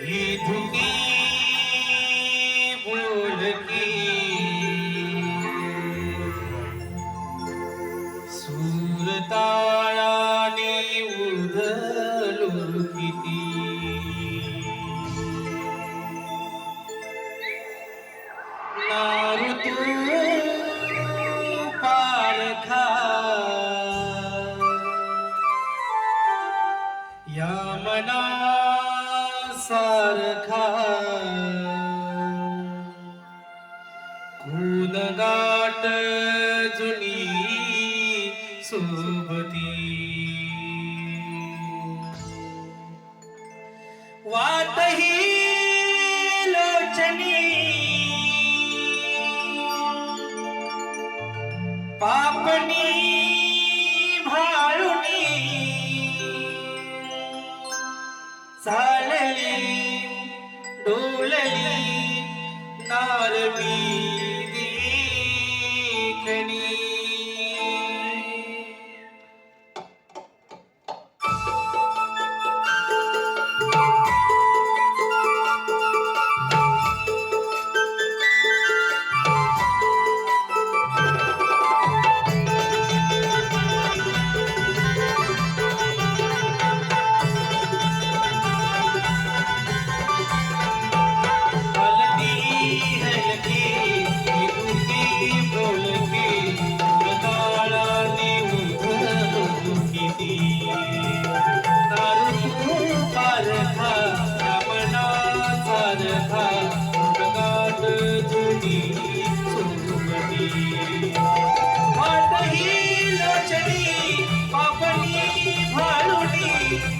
ही धुकी बोलकी सूरताळाने उधळलो किती नारू तू पारखा या मना सारखा खून गाठ जुनी सोबती वाटही लोचनी पापणी भाळुनी चालली डोलली नारवी देखणी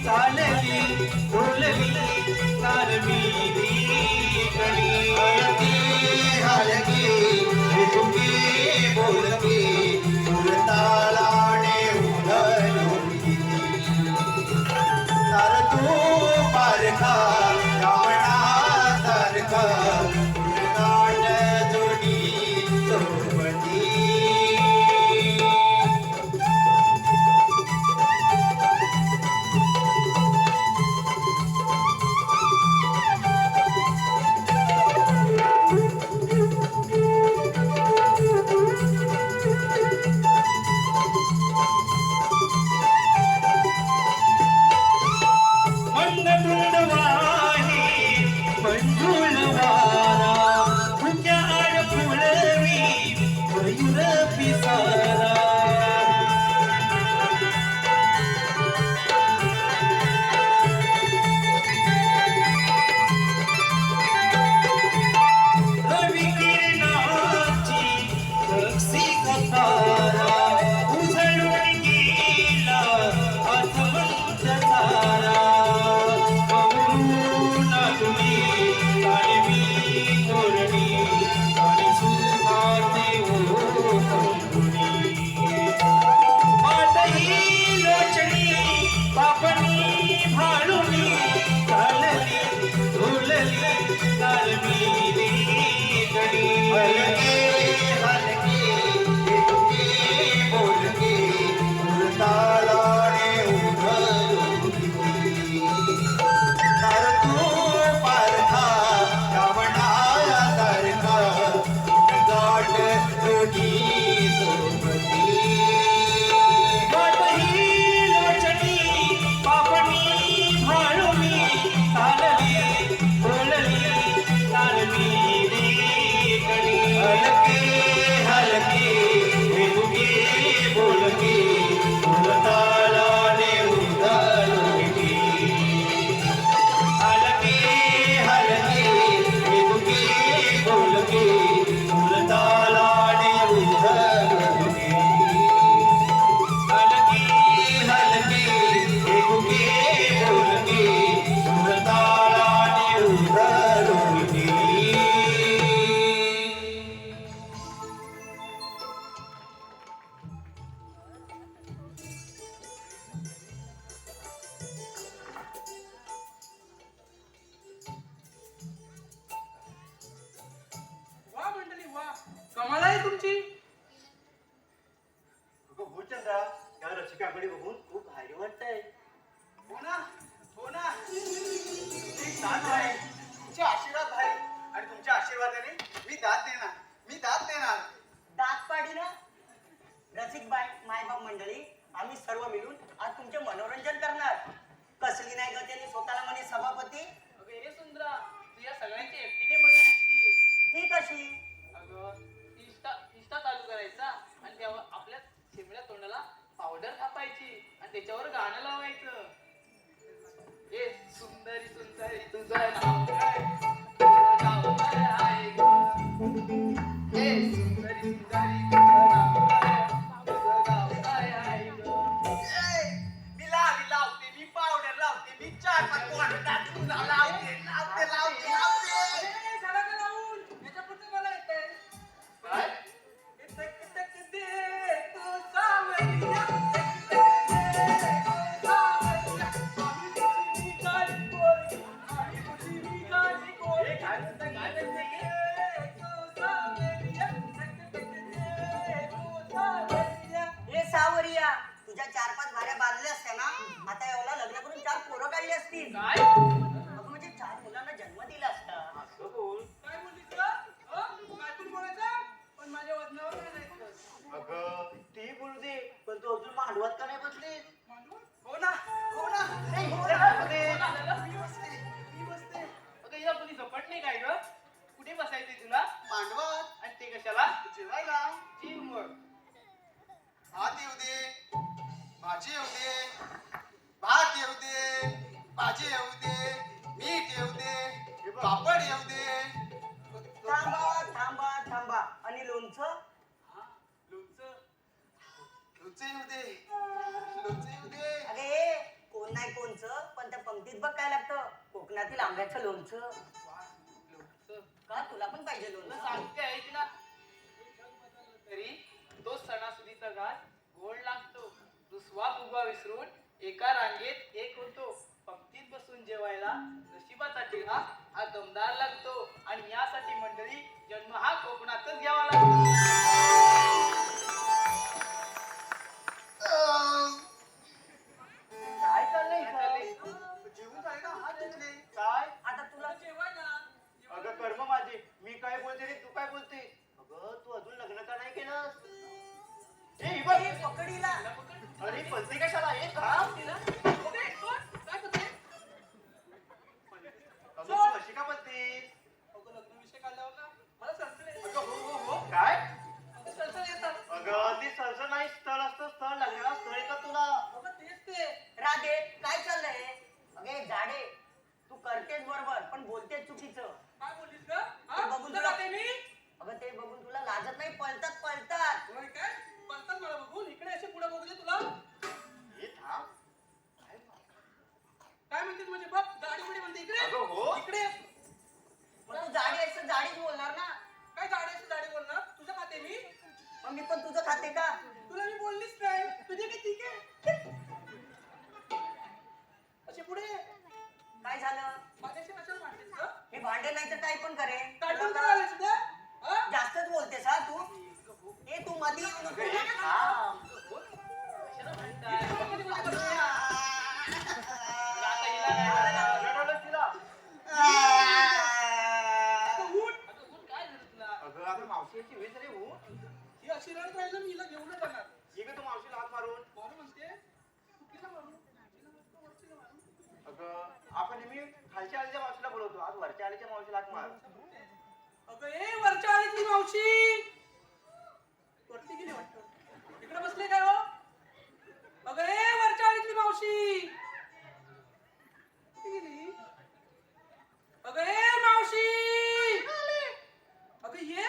चालली बोलली नारवी देखणी हलकी हुकी बोलकी सुरताळाने उधळलो किती तर तू पारखा रावणा सारखा गाठ जोडी सोबती कशी? अगं इंस्टा इंस्टा चालू करायचा आणि त्यावर आपल्या शिमल्या तोंडाला पावडर थापायची आणि त्याच्यावर गाणं लावायचं. ए सुंदरी सुंदरी तुझं नाव काय? तुझं नाव काय आहे गं? ए सुंदरी सुंदरी तुझं नाव काय? तुझं नाव काय आहे गं? मी लावते, मी पावडर लावते, मी 4-5 वाटत लावते. झाला का लावून? याच्या पुढचं मला येतंय. काय? ए सावरिया, तुझ्या 4-5 भाऱ्या बांधल्या असत्या ना, आता एवढा लग्न करून 4 पोरं काढली असतील. काय? अगं म्हणजे 4 मुलांना जन्म दिला असता. असं बोल. काय बोललीस का? काहीतरी बोलायचं? पण माझ्या वजनावर नाही जायचं. अगं ती बोलू दे, पण तू अजून मांडवात का नाही बसलीस? मांडून? हो ना. नाही, हो ना. मी बसते. अगं हिला कोणी झपट नाही काय ग? कुठे बसायचंय तुला? मांडवात आणि ते कशाला? जेवायला. जीव मग. भात येऊ दे, भाजी येऊ दे, भात येऊ दे, भाजी येऊ दे, मीठ येऊ दे, पापड येऊ दे. थांबा. आणि लोणचं? हा, लोणचं. लोणचं येऊ दे, लोणचं येऊ दे. अरे कोण नाही कोणचं, पण त्या पंक्तीत बघ काय लागतं, कोकणातील आंब्याचं लोणचं. वा, लोणचं. का तुला पण पाहिजे तुला लोणचं? सांगते आहे की ना, तरी तो सणासुदीचा घास गोड लागतो. रुसवा फुगवा विसरून एका रांगेत एक होतो. पंक्तीत बसून जेवायला नशिबाचा टिळा हा दमदार लागतो. आणि यासाठी मंडळी जन्म हा कोकणातच घ्यावा लागतो. काय चाललंय काय चाललंय? इथं? जेवून जायला हात धुतले. काय आता तुला जेवायला. अगं कर्म माझे, मी काय बोलते रे, तू काय बोलते? अगं तू अजून लग्न का नाही केलं? ए ही बघ. ए, पकडीला. अरे पलती कशाला हे का? काय करते? अगं तू अशी का बोलतेस? अगं लग्न विषय काढल्यावर ना मला संशय अगं हो. काय? येतात. अगं ती सरसर नाही, स्थळ असतं स्थळ, लग्नाला स्थळ येतं तुला. अगं तेच ते. राधे काय चाललंय? अगे झाडे, तू करतेस बरोबर पण बोलतेस चुकीचं. काय बोललीस ग? ते बघून कुठं तुला- जाते मी? अगं ते बघून तुला लाजत नाही, पळतात. होय काय? पळतात मला बघून. इकडे असे पुढे बघू दे तुला. हे थांब. काय म्हणते म्हणजे बघ गाडी पुढे म्हणते इकडे. अगं हो. इकडे. मग तू जाडी असं जाडीच बोलणार ना. काय गाडी असं गाडी बोलणार? तुझं खाते मी. मग मी पण तुझं खाते का? तुला मी बोललीच नाही. तुझे काय ठीक आहे? असे पुढे. काय झालं? माझ्याशी कशाला भांडतेस ग? मी भांडे नाही तर काय पण करेन. काढून का आले सुद्धा? हा? जास्तच बोलतेस हा तू. ए तू मधी येऊ नको. अगं हे थांब. कशाला भांडताय? कधी बोलते का? आता हिला अगं, काय झालं? रडवलंस तिला. अगं उठ. अगं उठ, काय झालं तुला? अगं आपण मावशीची वेळ तरी हो. ही अशी रडत राहिली ना, मी हिला घेऊनच जाणार. ये ग तू मावशीला हात मारून. मारू म्हणते. चुकीला मारू. तिला नुसतं वरतीला मारू. अगं आपण नेहमी खालच्या आलीच्या मावशीला बोलवतो, आज वरच्या आलीच्या मावशीला हात मार. अगं ए वरच्या आलीतली मावशी. वरती गेली वाटतं. इकडे बसले काय हो? अगं ए वरच्या आलीतली मावशी. कुठे गेली? अगं ए मावशी. अगं ये.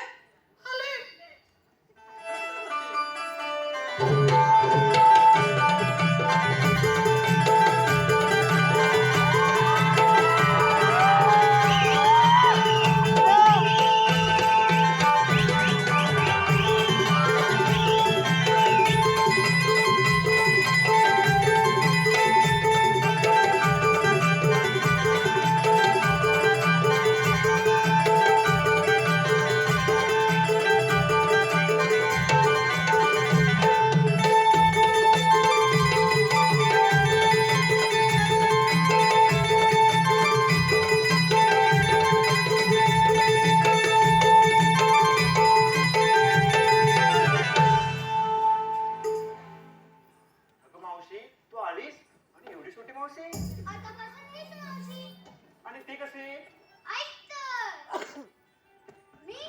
अगं मावशी तू आलीस आणि एवढी छोटी मावशी आतापासून हीच मावशी. आणि ते कसे? ऐक तर. मी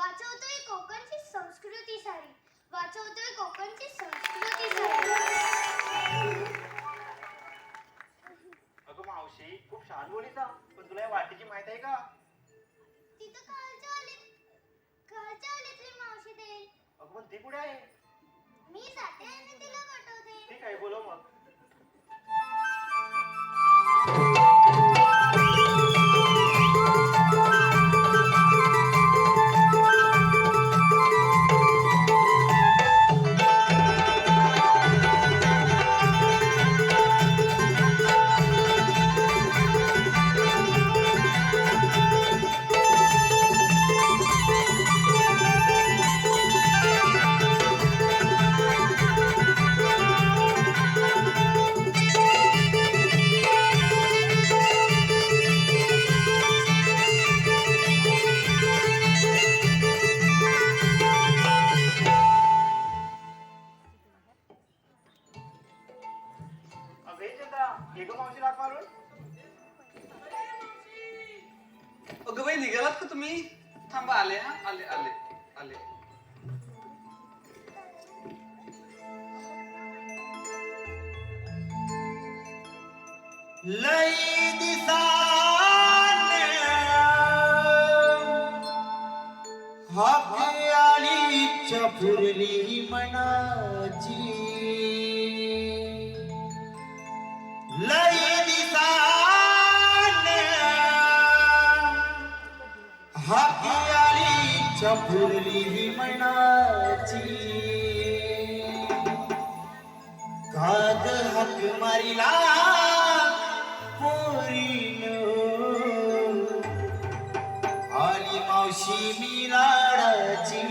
वाचवतोय कोकणची संस्कृती सारी, वाचवतोय कोकणची संस्कृती सारी. अगं मावशी खूप छान बोलीचा, पण तुला या वाटेची माहित आहे का? तिथं कालच्या आलीतली मावशी देईल. अगं पण ती कुठे आहे? मी जाते आणि तिला पाठवते. ठीक आहे, बोलव मग. अगं बाई निघालात का तुम्ही? थांबा आले हा आले आले आले. लई दिसान हाक आली चपुरली मनाची. लई दिसान हाक आली चपुरली मनाची. काग हाक मारिला आली मावशी मी लाडाची.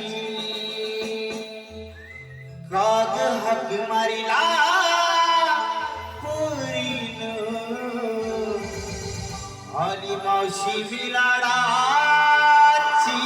काग हाक मारिला पोरीनं आली मावशी मी लाडाची.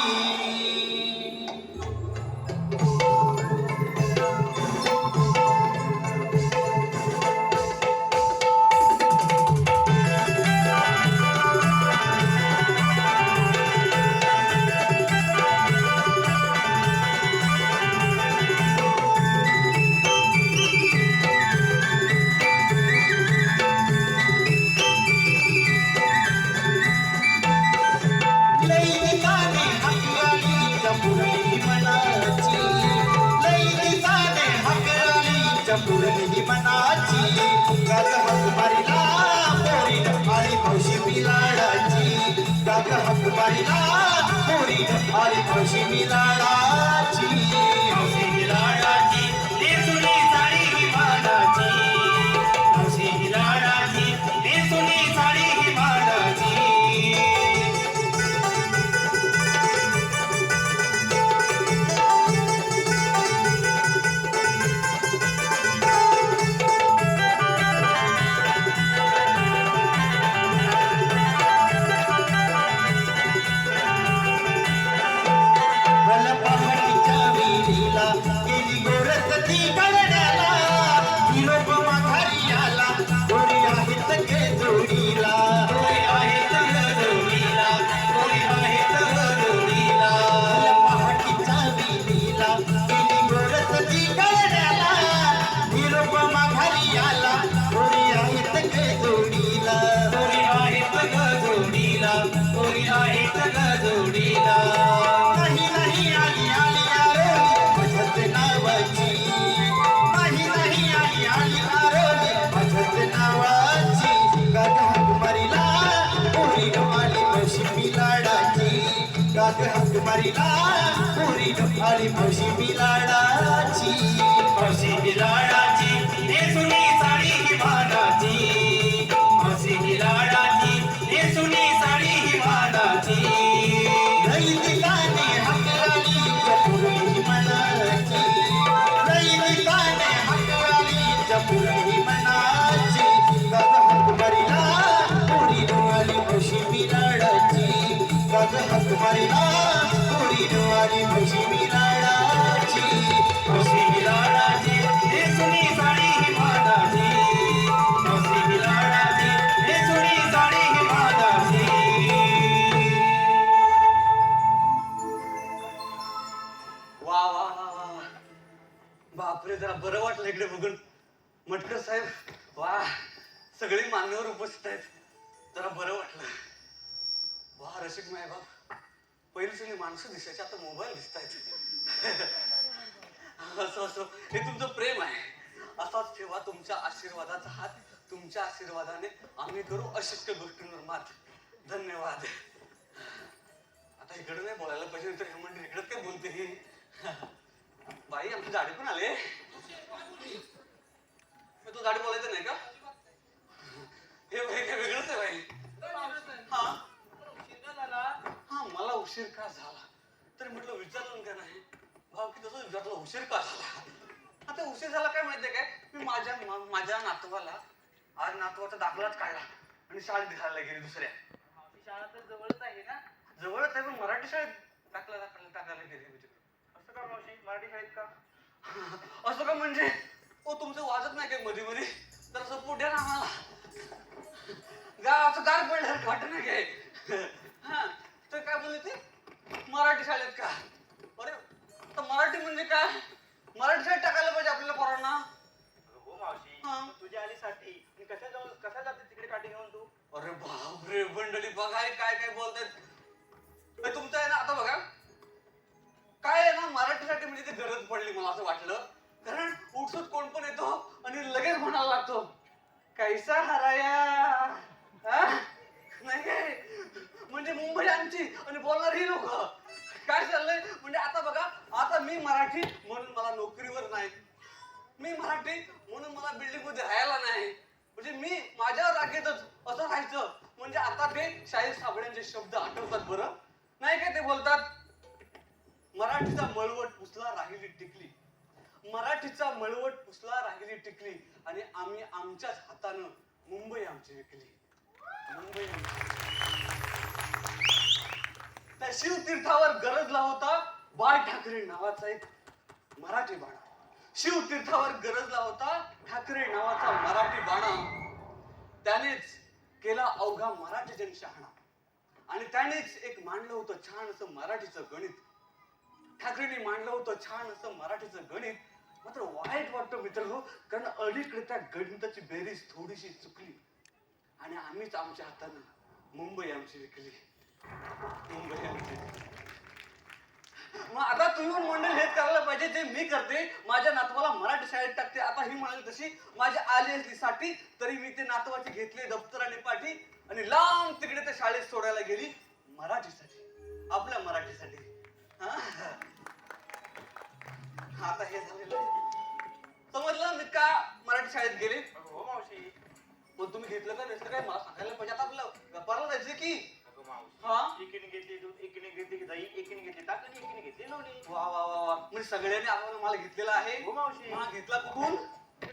पुरली मनाची. गाग हाक मारिला पोरीनं आली मावशी मी लाडाची. गाग हाक मारिला पोरीनं आली मावशी मी लाडाची. मावशी मी लाडाची नेसुनी साडी ही मानाची. मावशी मी लाडाची नेसुनी साडी ही मानाची. गेली गोरखती करण्याला निरोप माघारी आला. कोणी आहेत गे जोडीला, कोणी आहेत ग जोडीला, कोणी आहेत ग जोडीला. पहाटीच्या विहिरीला गेली गोरखती करण्याला निरोप माघारी आला. कोणी आहेत गे जोडीला, कोणी आहेत ग जोडीला, कोणी आहेत ग जोडीला. नाही नाही आली आली भजत नावाची. नाही नाही आली आली आरोली भजत नावाची. गाग हाक मारिला पोरीनं आली मावशी मी लाडाची. गाग हाक मारिला पोरीनं आली मावशी मी लाडाची. मावशी मी लाडाची नेसुनी साडी ही मानाची. मावशी मी लाडाची नेसुनी साडी ही मानाची. लई दिसाने हाक आली चपुरली मनाची. लई दिसाने हाक आली चपुरली मनाची. गाग हाक मारिला पोरीनं आली मावशी मी लाडाची. गाग हाक मारिला पोरीनं आली मावशी मी लाडाची. मावशी मी लाडाची नेसुनी साडी ही मानाची. मावशी मी लाडाची नेसुनी साडी ही मानाची. वा वा वा वा. बापरे, जरा बरं वाटलं इकडे बघून. मटकर साहेब वा, सगळी मान्यवर उपस्थित आहेत. जरा बरं वाटलं. वा रसिक मायबाप, पहिली सगळी माणसं दिसायची, आता मोबाईल दिसत आहेत. असं असं हे तुमचं प्रेम आहे. असाच ठेवा तुमच्या आशीर्वादाचा हात. तुमच्या आशीर्वादाने आम्ही करू अशक्य गोष्टींवर मात. धन्यवाद. आता इकडे नाही बोलायला पाहिजे, तर हे म्हणजे इकडे काय बोलते ही. बाई आमची गाडी पण आले. तू गाडी बोलायचं नाही का? हे बाई काय वेगळंच आहे बाई. हा हा, मला उशीर का झाला तरी म्हटलं विचारलं का नाही. भाऊ की तसं विचारलं उशीर का झाला. आता उशीर झाला काय माहितीये काय, मी माझ्या नातवाला आज नातवाचा दाखलाच काढला आणि शाळेत घालायला गेली दुसऱ्या. शाळा तर जवळच आहे ना. जवळच आहे पण मराठी शाळेत टाकायला गेली. असं का मावशी, मराठी शाळेत का? असं का म्हणजे? ओ तुमचं वाजत नाही काय मध्ये मध्ये? तर सपोर्ट द्या ना आम्हाला. गावाचं गार पडलं वाटत नाही काय. हा तर काय बोलले ते, मराठी शाळेत का? अरे तर मराठी म्हणजे काय? मराठी शाळेत टाकायला पाहिजे आपल्याला पोरांना. हो मावशी, हा. तुझी आली साठी कसा जाते तिकडे काठी घेऊन तू? अरे बापरे बंडली, बघा हे काय काय बोलतायत. तुमचं आहे ना, आता बघा काय आहे ना, मराठीसाठी म्हणजे ते गरज पडली मला असं वाटलं. कारण उठसूट कोण पण येतो आणि लगेच म्हणायला लागतो कैसा हराया. नाही काय म्हणजे मुंबई आमची आणि बोलणार ही लोक. काय चाललंय म्हणजे आता बघा, आता मी मराठी म्हणून मला नोकरीवर नाही, मी मराठी म्हणून मला बिल्डिंग मध्ये राहायला नाही. म्हणजे मी माझ्या रागेतच असं राहायचं. म्हणजे आता ते शाहीर साबळ्यांचे शब्द आठवतात बरं नाही काय. ते बोलतात मराठीचा मळवट पुसला राहिली टिकली, मराठीचा मळवट पुसला राहिली टिकली आणि आम्ही आमच्याच हातानं मुंबई आमची विकली. मुंबई त्या शिवतीर्थावर गरजला होता बाळ ठाकरे नावाचा एक मराठी बाणा. शिवतीर्थावर गरजला होता ठाकरे नावाचा मराठी बाणा. त्यानेच केला अवघा मराठी जनशहाणा आणि त्यानेच एक मांडलं होतं छान असं मराठीचं गणित. ठाकरेंनी मांडलं होतं छान असं मराठीचं गणित. मात्र वाईट वाटतं मित्रांनो, कारण अलीकडे त्या गणिताची बेरीज थोडीशी चुकली आणि आम्हीच आमच्या हातानं मुंबई आमची विकली. मुंबई आमची. मग आता तुम्ही मंडळ हेच करायला पाहिजे जे मी करते. माझ्या नातवाला मराठी शाळेत टाकते. आता ही म्हणाली तशी माझी आली असली साठी तरी मी ते नातवाचे घेतले दप्तर आणि पाठी आणि लांब तिकडे त्या शाळेत सोडायला गेली मराठीसाठी, आपल्या मराठीसाठी. आता हे झालेलं समजलं मी का मराठी शाळेत गेले. हो मावशी. पण तुम्ही घेतलं का नसलं काय मला सांगायला पाहिजे. आता आपल्याला व्यापाराला जायचं की. हा, एकीने घेतली दूध, एकीने घेतली दही, एकीने घेतली ताक आणि एकीने घेतली लोणी. वा वा वा वा, म्हणजे सगळ्यांनी आपण मला घेतलेला आहे. हो मावशी. हा घेतला कुठून?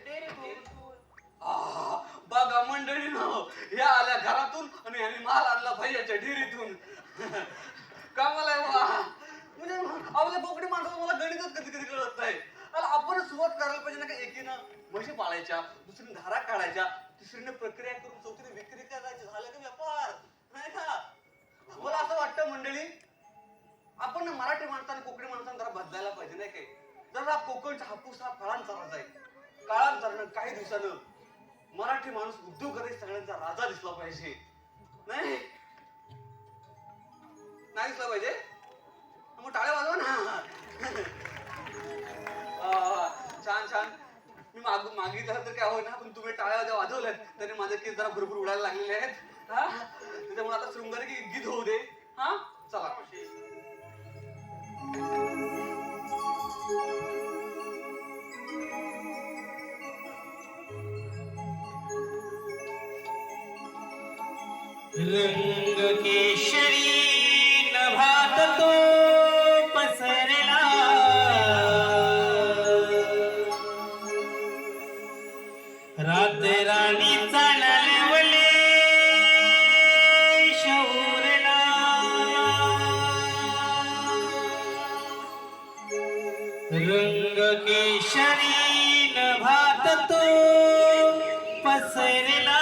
डेअरीतून. बघा मंडळी ना, या आल्या घरातून आणि यांनी माल आणला भैयाच्या डेअरीतून. कामाला म्हणजे आपल्या बोकडी माणसाला मला गणितच कधी कधी कळत नाही. आपण सुरुवात करायला पाहिजे ना का. एकीनं म्हशी पाळायच्या, दुसरीने धारा काढायच्या, तिसरीने प्रक्रिया करून चौथीने विक्री करायची. झालं का व्यापार नाही का. मला असं वाटतं मंडळी, आपण मराठी माणसाने कोकणी माणसाने जरा बदलायला पाहिजे नाही काय. जरा कोकणचा हापूस हा फळांचा राजा आहे. काळांतरानं काही दिवसानं मराठी माणूस उद्योगमध्ये सगळ्यांचा राजा दिसला पाहिजे. नाही दिसला पाहिजे. मग टाळ्या वाजवा ना. छान छान. मी मागितलं तर काय होईना पण तुम्ही टाळ्या वाजवल्यात तरी माझे केस जरा भरपूर उडायला लागलेले आहेत. हा त्याच्यामुळे आता शृंगारी गीत होऊ दे. हा चला. रंग केशरी नभात तो पसरला, रात राणीचा नलवले शौरला. रंग केशरी नभात तो पसरला,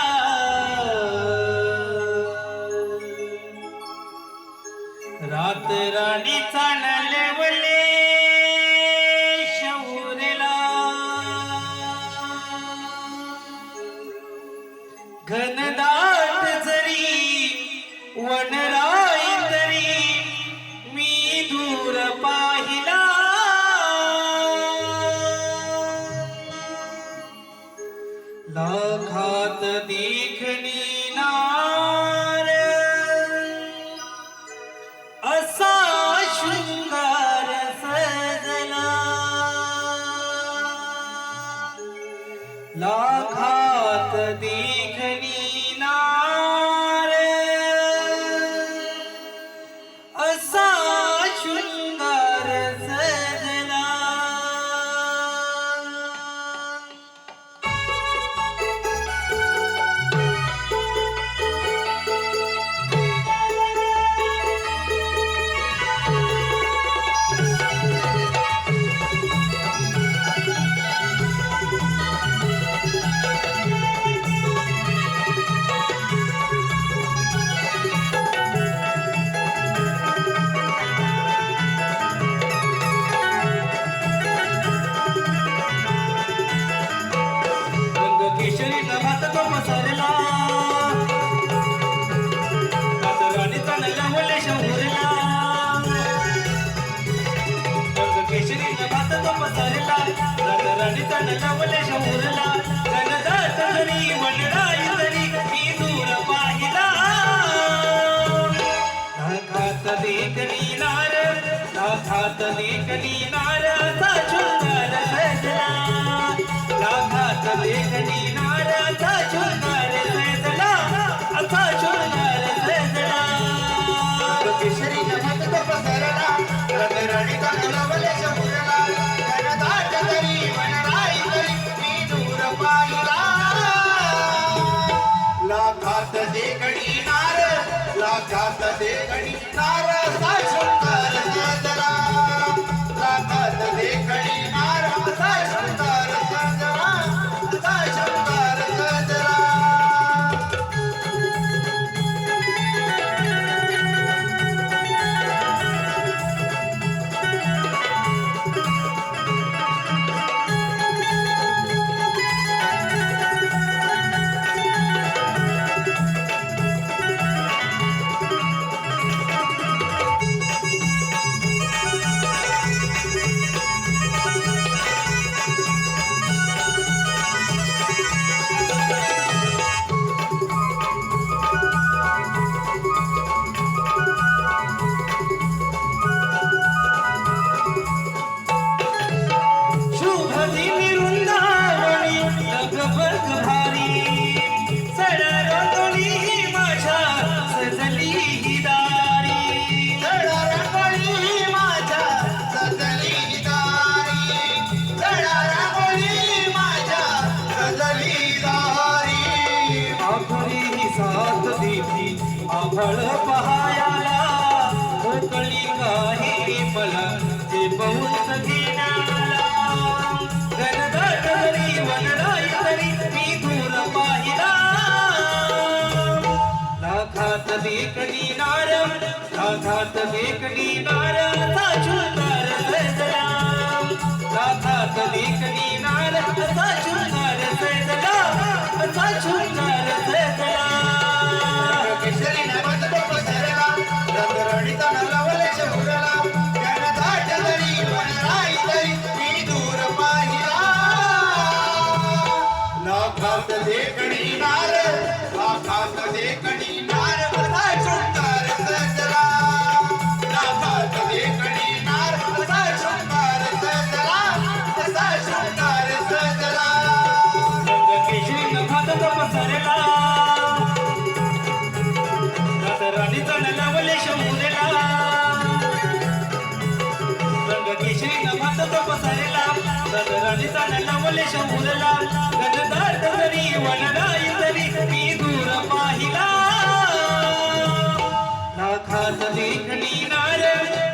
रात राणीचा नलवले केशरी नभात तो पसरला राजराणीचा नवले शौरला जनदात जरी वनराई तरी मी दूर पाहिला लाखात देखणी नार लाखात देखणी नार असा शृंगार सजला लाखात देखणी नार असा शृंगार सजला असा शृंगार सजला केशरी नभात तो पसरला राजराणीचा नवले शौरला जनदाट तरी वनराई तरी मी दूर पाहिला लाखात देखणी नार लाखात देखणी नार असा शृंगार सजला लाखात देखणी नार असा शृंगार सजला असा शृंगार सजला शुभ दिनी वृंदावनी लगबग भारी सडरंगोली माझ्या सजली ही दारी रंगोळी माझ्या सजली दारी रंगोळी माझ्या सजली दारी आखरी ही साथ देती आभळ पहायाला मोकळी काही मला ते बहुत घेण्याला घनदाट जरी वनराई तरी मी दूर पाहिला लाखात देखणी नार लाखात देखणी नार असा शृंगार सजला लाखात देखणी नार असा शृंगार सजला असा शृंगार सजला केशरी नभात तो पसरला राजराणीचा नवले शौरला जनदाट तरी वनराई तरी मी दूर पाहिला लाखात देखणी नार लाखात देखणी नार असा शृंगार सजला लाखात देखणी नार असा शृंगार सजला असा शृंगार सजला रंग केशरी नभात तो पसरला राजराणीचा नवले शौरला रंग केशरी नभात तो पसरला राजराणीचा नवले शौरला गजदार जरी वनराई तरी मी दूर पाहिला लाखात देखणी नार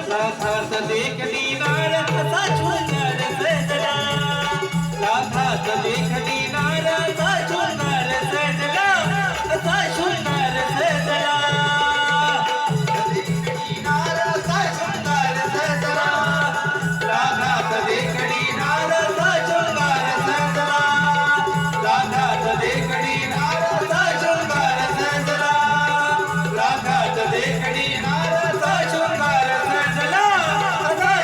लाखात देखणी नार असा शृंगार सजला लाखात देखणी नार असा शृंगार सजला असा शृंगार सजला नार असा शृंगार सजला लाखात देखणी नार असा शृंगार सजला लाखात देखणी नार असा शृंगार सजला लाखात देखणी नार असा शृंगार सजला असा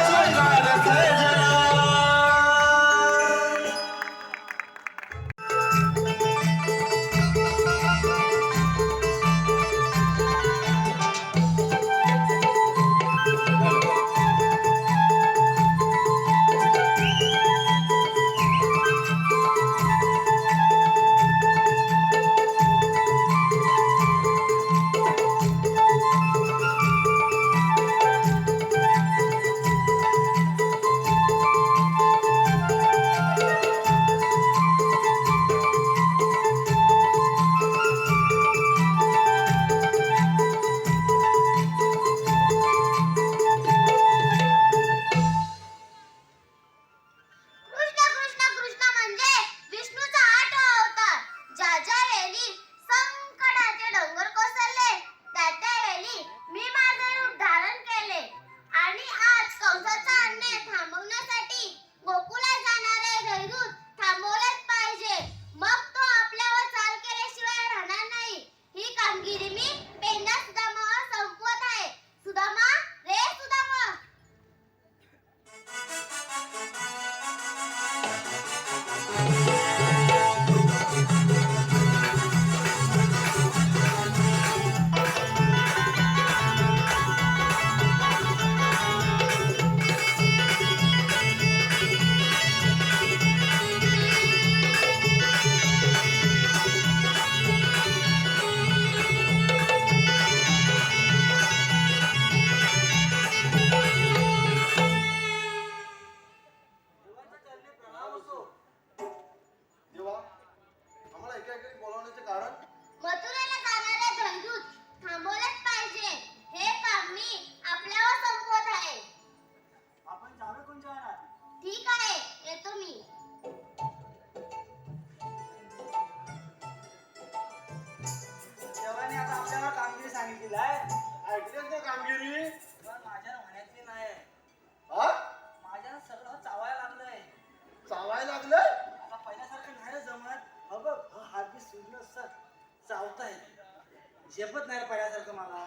झेपत नाही पड्यासारखं मला.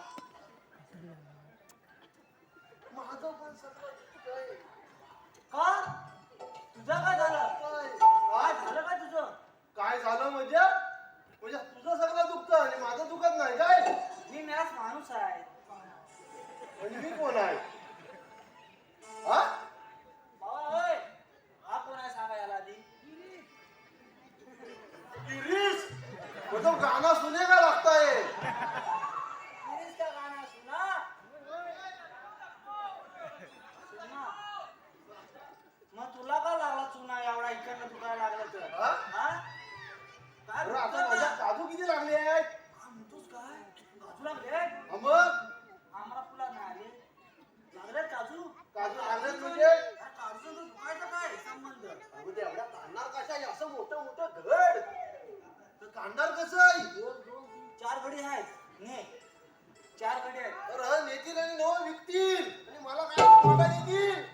माझं पण सगळं दुखतंय. का तुझं काय झालं? काय झालं काय तुझं? काय झालं म्हणजे तुझं सगळं दुखतं आणि माझं दुखत नाही काय? मी मॅच माणूस आहे. आणि मी कोण आहे? हा? बाबा होय, हा कोण आहे सांगा याला आधी. गिरीश, वो तो गाना सुनेगा लगता है. गिरीश का गाना सुना. सुना. मग तुला का लागला चुना एवढा इकडनं दुखायला लागला तर? हा? हा? काय अरे आता दुखतं माझ्या का? काजू किती लागले आहेत? हा, म्हणतोस काय? काजू लागले? हा मग आम्हाला फुला नाही आले. लागले काजू? काजू लागले म्हणजे अरे काजू तर दुखायचं काय संबंध? अगं ते एवढा काढणार कशा आहे? असं मोठं मोठं घड तर काढणार कसं आहे? 2, 2, 3, 4 घडी आहेत. ने 4 घडी आहेत. तर नेतील आणि नवं विकतील आणि मला काय मोठा देतील.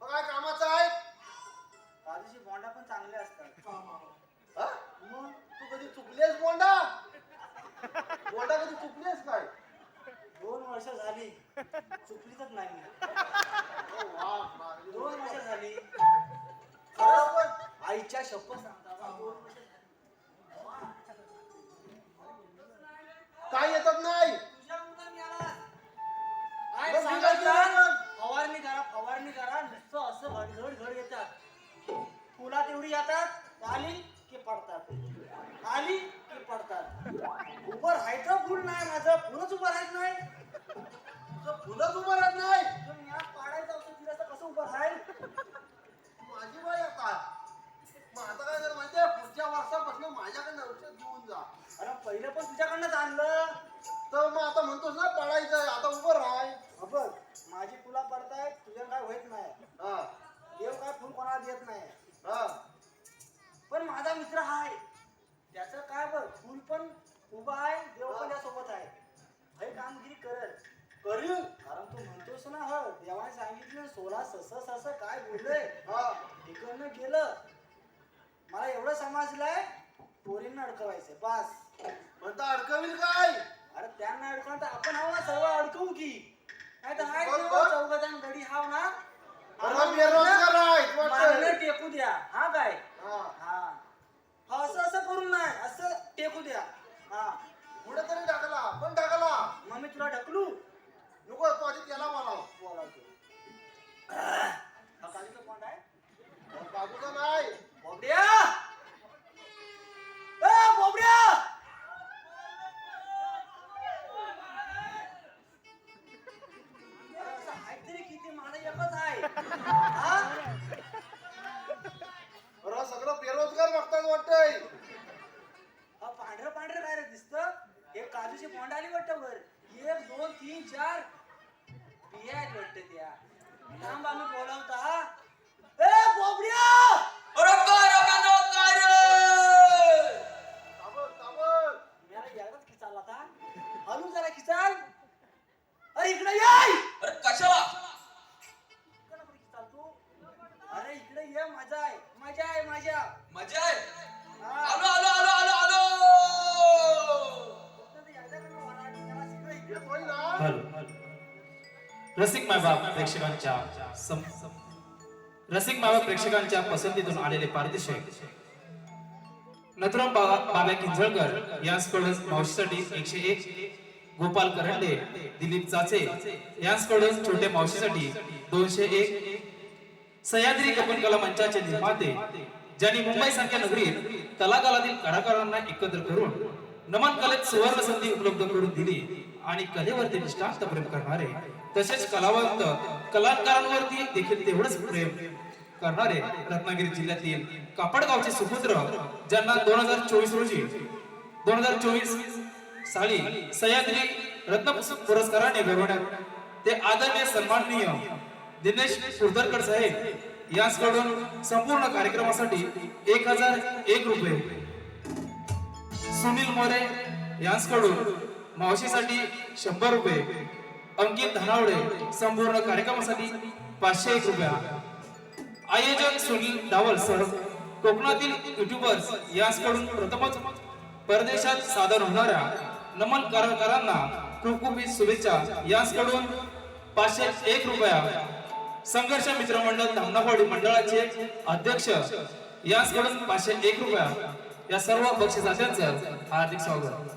मग काय कामाचं आहे? काजूची बोंडा पण चांगले असतात. हा? मग तू कधी चुकलेस बोंडा कधी चुकलेस काय? 2 वर्ष झाली चुकलीच नाही मी. वा, वा. 2 वर्ष झाली. खरं पण आईच्या शपथ सांगता बा, 2 वर्ष झाली. काय येतात नाही. तुझ्या मुलं मिळाला. आई मग सांगायचं, तुला केलं. फवारणी करा नुसतं असं घड येतात. फुला तेवढी येतात, आली की पडतात, आली की पडतात. उभं राहायचं फुल नाही माझं, फुलच उभं राहत नाही. तुझं फुलंच उभं राहत नाही. तुझं म्याप पाडायचं असं तिला तर कसं उभं राहील? माझी बाई आता मग आता काय झालं माहितीये? पुढच्या वर्षापासून माझ्याकडनं औषध घेऊन जा. अरे पहिलं पण तुझ्याकडनंच आणलं. तर मग आता म्हणतोस ना पडायचंय, आता उभं राहाय. बघ माझी फुला पडतायत, तुझ्या काय होत नाही. हा, देव काय फुल कोणाला देत नाही. हा. पण माझा मित्र आहे, त्याचं काय बघ, फुल पण उभा आहे, देव पण त्यासोबत आहे. हे कामगिरी करत करील. कारण तू म्हणतोस ना, हो देवाने सांगितलं 16 सस काय बोललंय. हा. तिकडनं गेलं, मला एवढं समजलंय, पोरींना अडकवायचं बास. म्हणता अडकविल काय? अरे त्यांना अडकवून तर आपण हाव ना, सर्व अडकवू की नाही तर हाय बघ, बघ. 14 गडी हाव ना. अरे बेरोजगार आहेत वाटतं. मागणं टेकू द्या. हा काय हा. हा असं करून नाही, असं टेकू द्या. हा पुढे तरी टाकला पण टाकला. मग मी तुला ढकलू नको तू आधी त्याला बोलाव. बोलावतो. हा कालीचं कोण आहे? बाजूचा नाही. बोबड्या, ए बोबड्या, अरे असं आहे तरी किती, मला एकच आहे. हा? अरे सगळं बेरोजगार बघतात वाटतंय. हा पांढरं काय रे दिसतं? हे काजूची बोंड आली वाटतं वर. 1, 2, 3, 4 बिया आहेत वाटतं त्या. थांब आम्ही बोलावता. हा ए बोबड्या, ताबड. मला एकदाच खिचाल आता. हलू जरा खिचाल. अरे इकडे ये. अरे कशाला इकडं कुठे खिचाल तू? अरे इकडे ये, मजा आहे. मजा आहे हा. आलो आलो आलो आलो आलो फक्त ते एकदा का वराडी त्याला सगळं इकडे येतोय ना? हॅलो रसिक मायबाप प्रेक्षकांच्या पसंतीतून आलेले पारितोषिक नथुराम बाबा किंजळकर यांच्याकडून मावशीसाठी 101, गोपाल करंडे, दिलीप चाचे यांच्याकडून छोट्या मावशीसाठी 201, सह्याद्री कपन कला मंचाचे निर्माते ज्यांनी मुंबई सारख्या नगरीत कलाकारातील कलाकारांना एकत्र करून नमन कलेत सुवर्ण संधी उपलब्ध करून दिली आणि कलेवरती निष्ठांत प्रेम करणारे, तसेच कलावंत कलाकारांवरती देखील तेवढंच प्रेम करणारे रत्नागिरी जिल्ह्यातील कापडगावचे सुपुत्र ज्यांना 2024 साली सह्याद्री रत्न पुरस्काराने गौरवण्यात ते आदरणीय सन्माननीय दिनेश सुरदरकर साहेब यांच्याकडून संपूर्ण कार्यक्रमासाठी 1001 रुपये, सुनील मोरे यांच्याकडून मावशीसाठी 100 रुपये, अंकित धनावडे संपूर्ण कार्यक्रमासाठी 501 रुपया, आयोजक सुनील डावल सर कोकणातील युट्यूबर्स यांच्याकडून प्रथमच परदेशात सादर होणाऱ्या नमन करारांना खूप खूप शुभेच्छा. यांकडून 501 रुपया. संघर्ष मित्र मंडळ धामनावाडी मंडळाचे अध्यक्ष यांकडून 501 रुपया. या सर्व बक्षिसात्यांचं हार्दिक स्वागत.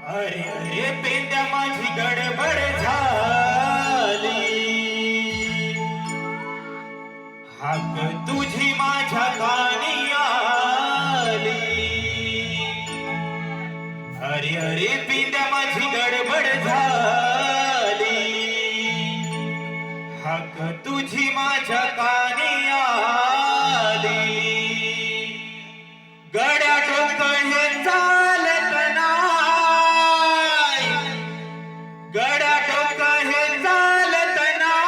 अरे अरे पेंड्या माझी गडबड झाली, हाक तुझी माझ्या कानी आली. अरे अरे पेंड्या माझी गडबड झाली, हाक तुझी माझ्या कानी आली. गड्या डोकं हे चालत नाय, गड्या डोकं हे चालत नाय.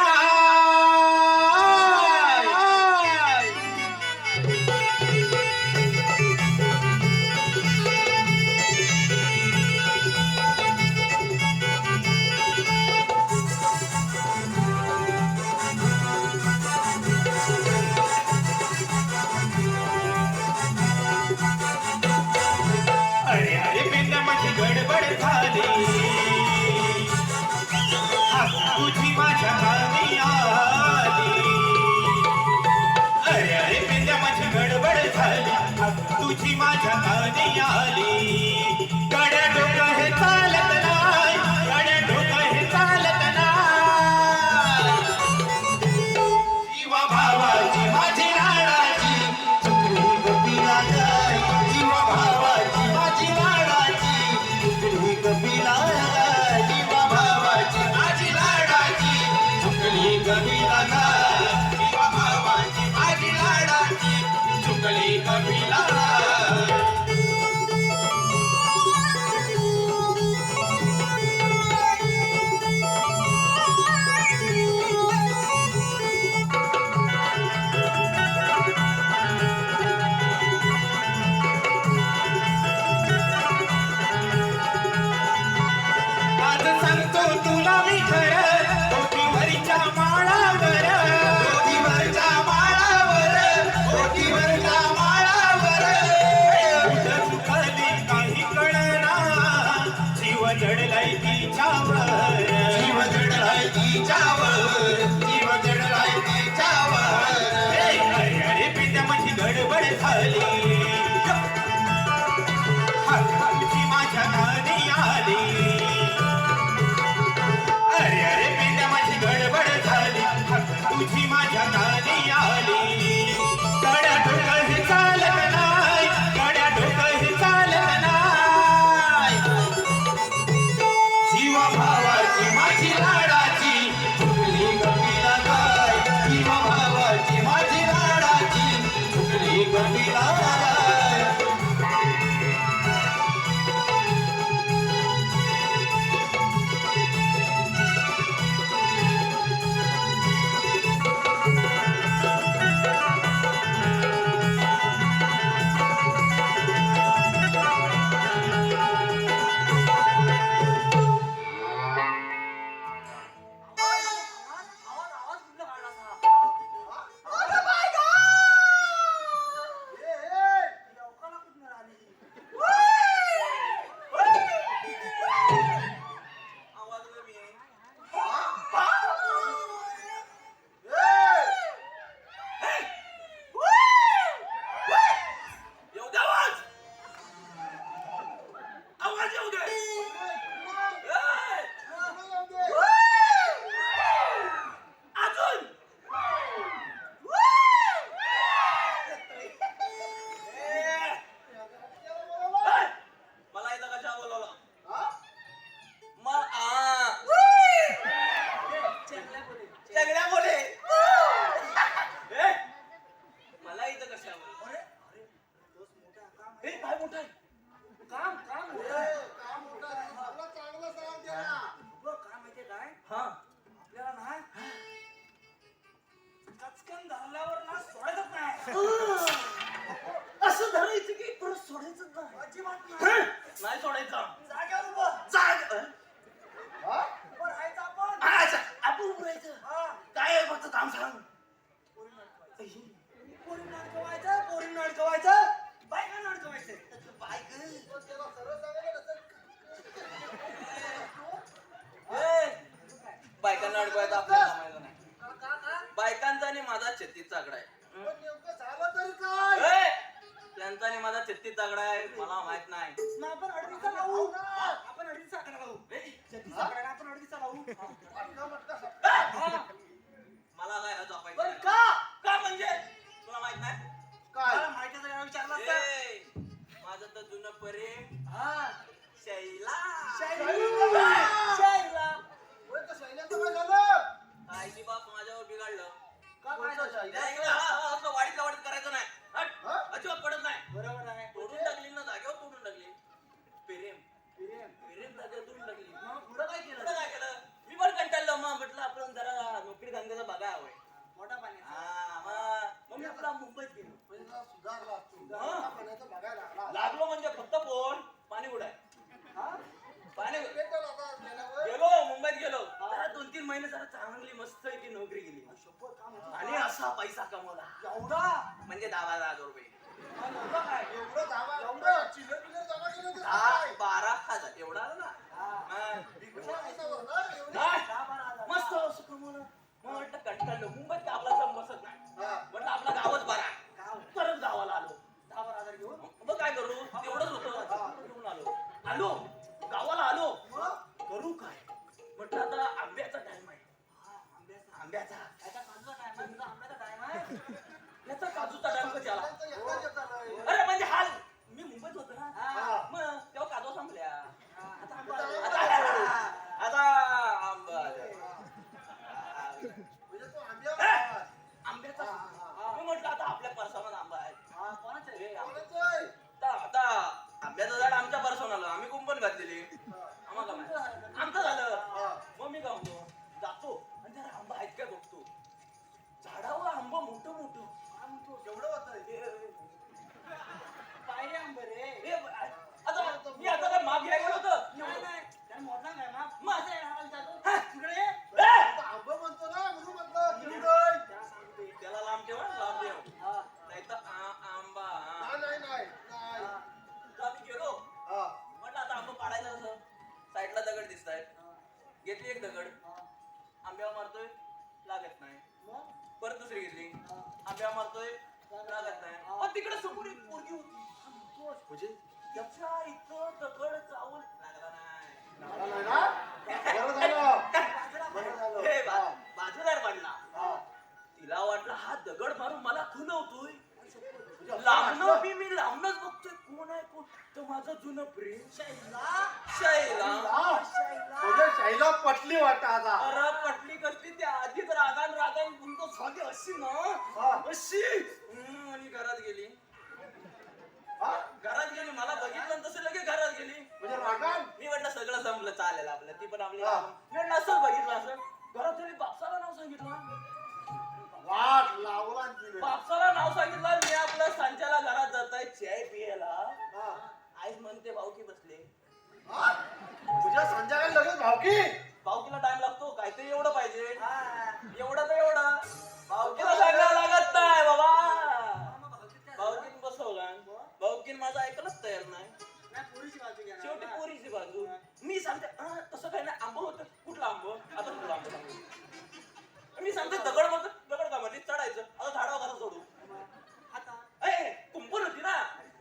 अरे अरे बिंदा माझी गडबड झाली, हाक तुझी माझ्या कानी आली. अरे अरे बिंदा माझी गडबड झाली, हाक तुझी माझ्या कानी आली. गड्या डोकं हे चालत नाय, गड्या डोकं हे चालत नाय. जीवा भावाची माझी राणाची चुकली गोपीला गाय, जीवा भावाची माझी लाडाची चुकली कपिला गाय. जीवा भावाची माझी लाडाची चुकली कपिला गाय, जीवा भावाची माझी लाडाची चुकली कपिला गाय. आज सांगतो तुला मी खरं, ओटीवरच्या माळावर, ओटीवरच्या माळावर, ओटीवरच्या माळावर. कुठं चुकली काही कळना, जीव जडलाय तिच्यावर, जीव जडलाय तिच्यावर, जीव जडलाय तिच्यावर. अरे अरे पिंड्या माझी गडबड झाली, हाक तुझी माझ्या कानी आली. अरे अरे पेंड्या माझी गडबड झाली, हाक तुझी माझ्या कानी आली. गड्या डोकं हे चालत नाय, गड्या डोकं हे चालत नाय. जीवा भावाची माझी लाडाची चुकली कपिला गाय, जीवा भावाची माझी लाडाची चुकली कपिला गाय. आवाज कुठला काढला असा? ही अवकाळा कुठनं आली? मला इथं कशा बोलवलं? चेंगल्या बोले. सगळ्या बोले. मला इथं कशा बोलवलं? अरे अरे तोच मोठा काम आहे. काय मोठं आहे? काम काम मोठं आहे. बघ, काय माहितीये काय हा आपल्याला ना कचकन धरल्यावर ना सोडायचंच नाही. असं धरायचं की परत सोडायचं नाही. अजिबात नाही. नाही सोडायचं. जाग्यावर उभं. जाग उभं राहायचं आपण. अच्छा, आपण उभं राहायचं. हा. काय काम सांग. पोरींना अडकवायचं, पोरींना अडकवायचं, बायकांना अडकवायचं. बाय ग. बायकांना अडकवायचं आपल्याला जमायचं नाही. बायकांचा आणि माझा 36 आकडा आहे. नेमकं झालं तरी काय? ए! त्यांचा आणि माझा 36 आकडा आहे, मला माहित नाही. मग आपण अडीचा लावू. आपण अडीचा आकडा लावू. 36 आकडा आहे, आपण अडीचा लावू. मला काय जपायचं बरं नाही. का? म्हणजे तुला माहित नाही? मला माहिती आहे, विचारला असता. ए! माझं तर जुनं प्रेम हा. शैला. शायरा. होय, तर शैल्याचं काय झालं? आईची बाप माझ्यावर बिघडलं. का काय झालं? नाही, असं वाढीतल्या वाढीत करायचं नाही. हट. हा? अजिबात पडत नाही. बरोबर आहे. तोडून टाकली ना, जागेवर तोडून टाकली. प्रेम प्रेम जागेवर तोडून टाकली. मग पुढं काय पुढं केलं? काय केलं? मी पण कंटाळलो, मग म्हटलं आपण जरा नोकरी धंद्याचा बघा हवंय. मोठा पाणी. मग मी आपला मुंबईत गेलो. पहिला सुधारला तू. हा? पाण्याचं बघायला लागला. लागलो म्हणजे फक्त फोन पाणी उडाय पाणी भेटेल आता गेल्यावर. गेलो मुंबईत गेलो. जरा 2-3 महिने जरा चांगली मस्त की नोकरी केली आणि असा पैसा कमवला एवढा? म्हणजे 10,000 रुपये. एवढा काय? एवढं जावा, एवढं चिल्लर पिल्लर जमा केलं ते काय? 12,000 एवढा आला ना. हा. भिक्षा पैशावर ना, एवढं? नाही. 10-12 मस्त असं कमवलं. मग म्हटलं कंटाळलो, मुंबईत काय आपला जम बसत नाही. हा. म्हटलं आपला गावच बरा. गाव. परत गावाला आलो. 10-12 घेऊन. मग काय करू, तेवढंच होतं. घेऊन आलो गावाला आलो. करू काय म्हटलं आता आंब्याचा टाइम आहे. आंब्याचा याचा काजूचा टाइम आहे, तुझा आंब्याचा टाइम आहे. याचा काजूचा टाइम कधी आला? त्यांचं एकदाच येत आलंय. अरे म्हणजे हाल मी मुंबईत होतो ना. हा. मग तेव्हा काजू संपल्या. आता आंबा आता आंबा म्हणजे तू आंब्यावर आला. आंब्याचा मी म्हटलं आता आपल्या परसामध्ये आंबा आहे. हा, कोणाचं आहे? कोणाचं आहे? आता आंब्याचं झाड आमच्या परसावर आलं, आम्ही कुंपण घातलेली. आम्हाला काय माहित. आमचं झालं. मग मी काय म्हणतो, जातो आणि जरा आंबा आहेत काय बघतो. झाडावर आंबा मोठं मोठं. काय म्हणतो? केवढं होतंय? पायरी आंबे रे. आता मी आता काय माग घ्यायला गेलो होतं. नाही, नाही. त्याला मोडला नाही ना. माझं आहे हा, जातो. तिकडे ये. आता आंबं म्हणतो ना, म्हणून म्हटलं किवडं. त्याला सांगतो ते. त्याला लांब ठेवा, लांब ठेव. हा. नाही तर आंबा. नाही, नाही, नाही. आता आम्ही गेलो. हा. म्हटलं आता आंबा पाडायचं कसं? साईडला दगड दिसत आहेत. घेतली एक दगड, आंब्यावर मारतोय, लागत नाही. मग? परत दुसरी घेतली, आंब्यावर मारतोय, लागत नाही. पण तिकडे समोर एक पोरगी होती. म्हणजे? त्याच्या इथं दगड चावून लागला नाही. झालं नाही ना? बरं झालं. बरं झालं. हे हा. बाजूला पडला. हा. तिला वाटलं हा दगड मारून मला खुलवतोय. म्हणजे असं लांबनं वाटलं? मी लांबनच बघतोय कोण आहे कोण. तर माझं जुनं प्रेम शैला. शैला. हा. म्हणजे शैला पटली वाटतं आता. अरे पटली कसली त्या आधीच रागान तुमचं साधी अशी ना हा. अशी आणि घरात गेली. हा? घरात गेली, मला बघितलं तसं लगेच घरात गेली. म्हणजे रागान? मी म्हटलं सगळं संपलं, चालेल आपलं. ती पण आपली हा. मी म्हटलं असं बघितलं असं. घरात गेली, बापसाला नाव सांगितलं. वाट लावला आणि तिने. बापसाला नाव सांगितलं. मी आपलं सांच्याला घरात जात आहे चाय पियाला. हा. आईच म्हणते भाऊकी बसले. हा? तुझ्या संध्याकाळी लगेच भावकी? भाऊकीला टाइम लागतो, काहीतरी एवढं पाहिजे. हा. एवढं तर एवढं. भाऊकीला सांगायला लागत नाही बाबा. मग भावकीत काय? भाऊकीन बसवला. भाऊकीन माझं ऐकायलाच तयार नाही. नाही, पोरीची बाजू घ्या ना. शेवटी पोरीची बाजू. मी सांगते तसं काही नाही. आंबं होतं. कुठलं आंबं? आता कुठलं आंबं सांगू. मी सांगते दगड म्हणतो. दगड का म्हणजे चढायचं. आता झाडावर कसं चढू? आता. ए कुंपण होती ना,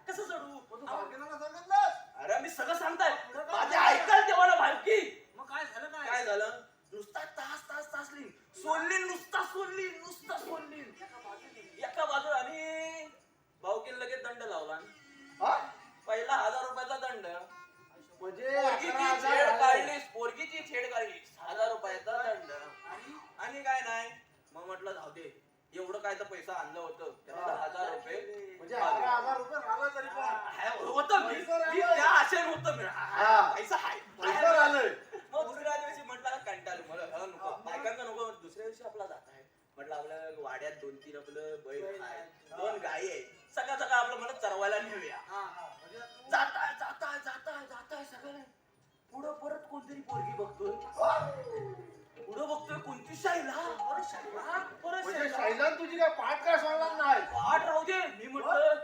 कसं चढू? मग तू भावकीला ना सांगितलंस? अरे मी सगळं सांगताय. माझे ऐकाल तेव्हा ना भावकी. मग काय झालं काय? काय झालं? नुसता तास लिन सोडली, नुसता सोडली एका बाजूला. आणि भाऊकीन लगेच दंड लावला. हा? पहिला 1000 रुपयाचा दंड. म्हणजे पोरगीची 11,000 छेड झाले. काढलीस, पोरगीची छेड काढलीस, 1000 रुपयाचा दंड. आणि काय नाही. मग म्हटलं जाऊ दे, एवढं काय तर पैसा आणलं होतं त्याला 1000 रुपये म्हणजे 11,000 रुपये झालं तरी पण. होतं. मी त्या आशेने होतं. हा. पैसा आहे. पैसा झालंय. मग दुसऱ्या दिवशी म्हटलं कंटाळलो, मला नको, बायकांचा नको. दुसऱ्या दिवशी आपला जात आहे. म्हटलं आपलं वाड्यात 2-3 आपलं बैल आहे, 2 गायी आहे. सकाळ सकाळ आपलं मला चरवायला नेऊया. हा, हा. म्हणजे तू- जाताय सगळं. पुढं परत कोणतरी पोरगी बघतोय. पुढं बघतोय कोणती शाईला अरे शाळा परत म्हणजे शाळा. शाईलान तुझी काय पाठ काय सोडणार नाही पाठ राहू दे मी म्हटलं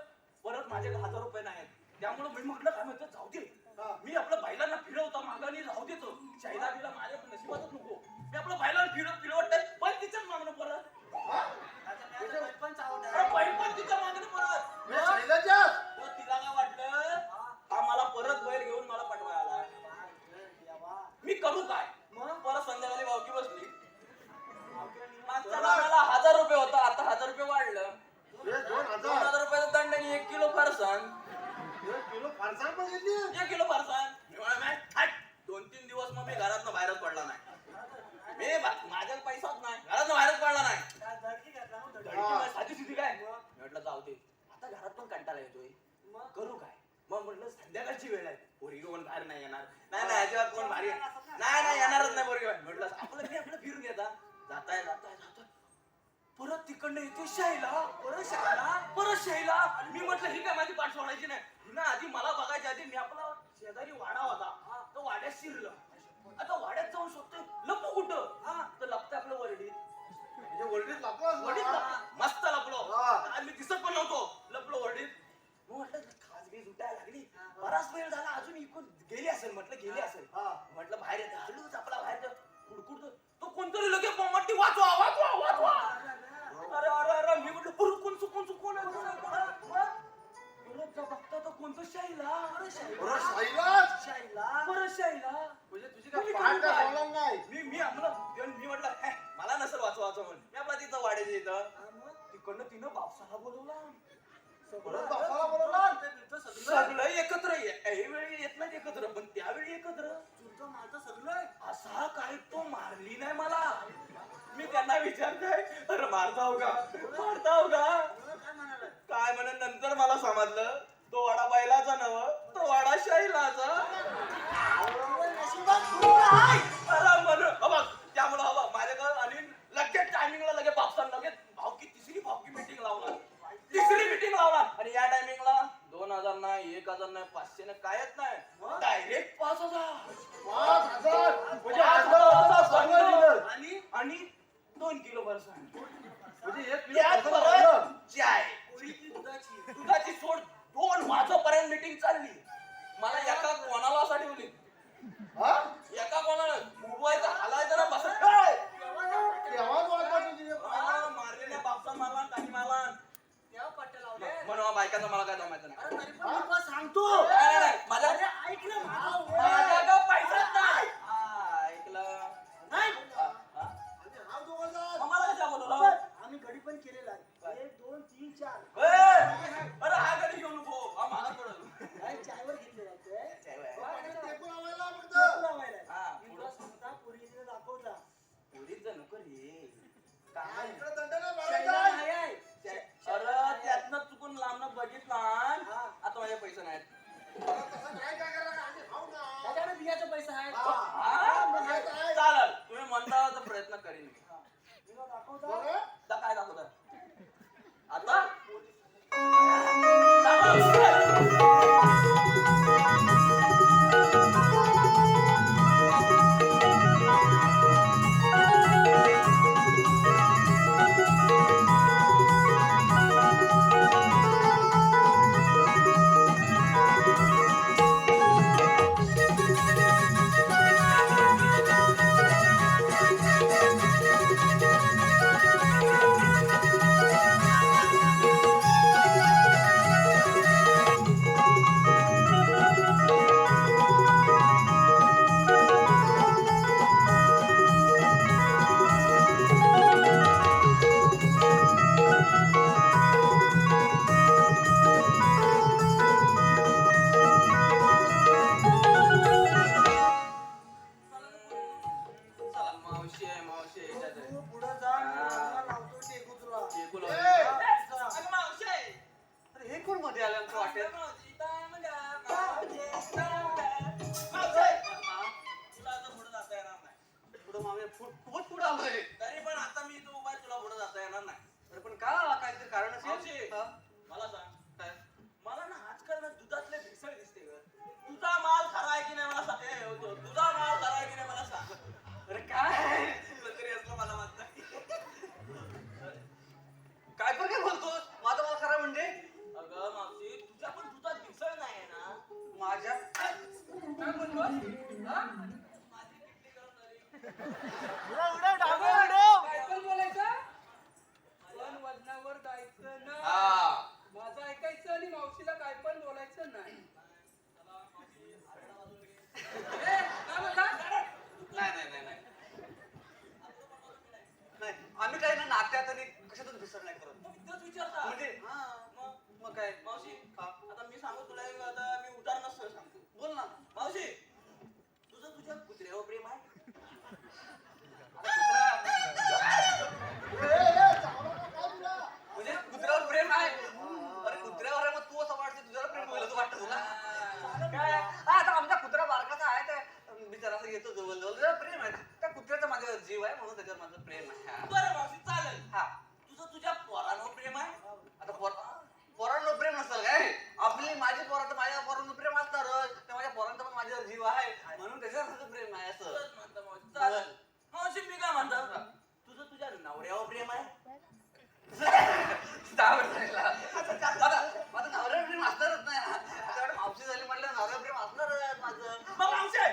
परत माझ्याकडे 1000 रुपये नाहीत त्यामुळे मी म्हटलं काय म्हणतो जाऊ दे मी आपल्या बैलांना फिरवता मागाने राहू देतो शाईला बिला माझ्या नशिबातच नको मी आपल्या बैलांना फिरवत पण तिच्याच मागणं परत आता मी आता बैलपण चावत आहे. अरे बैल पण तिच्या मागणं परत म्हणजे शाईलाच्या तर तिला काय वाटलं हा मला परत बैल घेऊन मला पटवायला आला. देवा. मी करू काय मग परत संध्याकाळी भावकी बसली आपल्या मागच्या मला 1000 रुपये होता आता 1000 रुपये वाढलं हे 2000 2000 रुपयाचा दंड आणि 1 किलो फरसाण हे किलो फारसाण पण घेतली 1 किलो फरसाण मी म्हणा 2-3 दिवस मग मी घरातनं बाहेरच पडला नाही मी माझ्यात पैसाच नाही घरातनं बाहेरच पडला नाही काय धडकी घातला ना धडकी. धडकी माझी साधी सुधी काय मी म्हटलं जाऊ दे आता घरात पण कंटाळा येतोय मग करू काय मग म्हटलं संध्याकाळची वेळ आहे पोरगी कोण बाहेर नाही येणार नाही अजिबात कोण बाहेर नाही येणारच नाही पोरगी बाहेर. म्हटलं आपलं फिरून येता जाताय परत तिकडनं येते शाईला परत शाईला मी म्हटलं ही काय माझी पाठ सोडायची नाही हिनं आधी मला बघायच्या आधी मी आपला शेजारी वाडा होता तो वाड्यात शिरलं आता वाड्यात जाऊन शोधतोय लपू कुठं तर लपतंय आपलं वरडीत म्हणजे वरडीत लपलास वडीत ना? लपलो. मस्त लपलो हा. आज मी दिसत पण नव्हतो लपलो वडीत मग म्हटलं खासगी सुटायला लागली बराच वेळ झाला अजून इकडून गेली असेल हा. म्हटलं बाहेर येते हलूच आपला बाहेर कुडकुड तो कोणतरी लगे पोमटी वाचवा अरे मी म्हटलं परत कोण चुकून बघता तर कोणतं शाईला बरं, शाईलाच? परत शाईला म्हणजे तुझी काय पाठ काय सोडणार नाही मी म्हटलं मला नसेल वाचवायचं म्हणून मी आपला तिथं वाड्याच्या इथं तिकडनं तिनं बापसाला बोलवला परत बापाला बोलवणार? सगळं एकत्र वेळी येत नाही एकत्र पण त्यावेळी एकत्र असा काय तो मारली नाही मला मी त्यांना विचारतोय अरे मारताव का काय म्हणून नंतर मला समजलं तो वाडा बैलाचा नव तो वाडा शाईलाचा अरे म्हणून बघ त्यामुळं माझ्याकडे आणि लगेच टायमिंगला लगेच बापसाला लगेच तिसरी भावकी मीटिंग लावणार आणि या टायमिंगला 2000 नाही 1000 नाही 500 नाही कायच नाही डायरेक्ट 5000 5000 म्हणजे 1000 सगळं दिलं. आणि 2 किलो फरसाण म्हणजे 1 किलो त्यात फरसाण परत वाढलं. चाय दुधाची सोड 2 वाजेपर्यंत मीटिंग चालली मला एका कोणाला असा ठेवली हा? एका कोणाला उभवायचं हलायचं ना बस केव्हा वाढला तुझी? मारले ना बापसा मारला काही मारला तेव्हा पट्टे लावले. म्हणून बायकांचं मला काय जमायचं नाही अरे तरी पण मी तुला सांगतो नाही. माझ्या ऐक ना माझं. माझ्याकडं पैसाच नाही ऐकलं नाही. म्हणजे हा दोघं मला कशा बोलवलं आम्ही गडी पण केलेला आहे 1 2 3 4 अरे हा कधी घेऊ नको हा मला कळलं काय चायवर घेतलेला आहे टेकून लावायला फक्त. हा, मी तुला सांगता पोरीने दाखवता पोरीचं नको रे हा, काय इकडं दंड नाही शाळेला मारायचा. नाही आहे. अरे त्यातनं चुकून लांबनं बघितला हा. आता माझे पैसे नाहीत तसं नाही काय करायला, आम्ही खाऊ ना. त्याच्याकडे बियाचा पैसा आहे हा, मग हे काय? चालेल तुम्ही म्हणता तर प्रयत्न करीन मी तुला दाखवता बरं? आता काय दाखवता आता माझ्या काय म्हणतोस? हा? काय पण बोलायचं? पण वजनावर जायचं नाही. हा माझं ऐकायचं आणि मावशीला काय पण बोलायचं नाही. काय म्हणला? नाही नाही नाही नाही नाही, आम्ही काही ना नात्यात आणि कशातच विसर नाही करत. मग तोच विचारता. म्हणजे हा मग काय मावशी आता मी सांगू तुला एक, आता मी उदाहरण सांगतो. बोल ना. मावशी तुझं तुझ्या कुत्र्यावर प्रेम आहे? म्हणजे कुत्र्यावर प्रेम आहे. अरे कुत्र्यावर आहे, मग तू असं वाटतं तुझ्यावर प्रेम होईल असं वाटतं तुला? काय हा, आता आमचा कुत्रा बारकाचा आहे, ते बिचारा असं येतो जवळ जवळ, त्याला प्रेम आहे. त्या कुत्र्याचा माझ्यावर जीव आहे म्हणून त्याच्यावर माझं प्रेम आहे. हा. बरं मावशी चालेल. हा तुझं तुझ्या पोरांवर प्रेम आहे? आता पोरांवर प्रेम नसेल काय? आपली माझी पोरं तर माझ्या पोरांवर प्रेम असणारच, तर माझ्या पोरांचा पण माझ्यावर जीव आहे म्हणून त्याच्यावर माझं प्रेम आहे असं. तुझंच म्हणतं मावशी. चालेल. मावशी मी काय म्हणतो, तुझं तुझ्या नवऱ्यावर प्रेम आहे? माझं नवऱ्यावर प्रेम असणारच नाही. आता मावशी झाली म्हटलं नवऱ्यावर प्रेम असणारच माझं. मग मावशी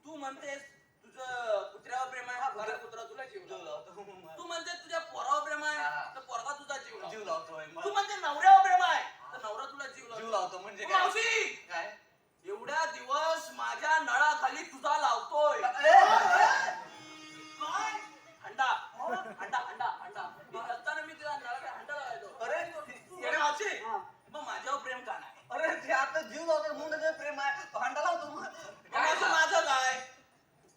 तू म्हणतेस तुझं कुत्र्यावर प्रेम आहे, खरं कुत्रा तुला जीव जीव लावतो. लावतो. तू म्हणते तुझ्या पोरावर प्रेम आहे, हा. तर पोरगा तुझा जीव लावतो. जीव लावतोय मग. तू म्हणते नवऱ्यावर प्रेम आहे, तर नवरा तुला जीव जीव लावतो. लावतो म्हणजे काय? मावशी काय? एवढ्या दिवस माझ्या नळाखाली तुझा लावतोय. काय? हंडा हंडा हंडा हंडा मी नसताना मी तुझ्या नळाखाली हंडा लावायचो. अरे मावशी मग माझ्यावर प्रेम का नाही? अरे ते आता जीव लावतो म्हणून त्याच्यावर प्रेम आहे, तो हंडा लावतो मग. काय माझं माझं काय?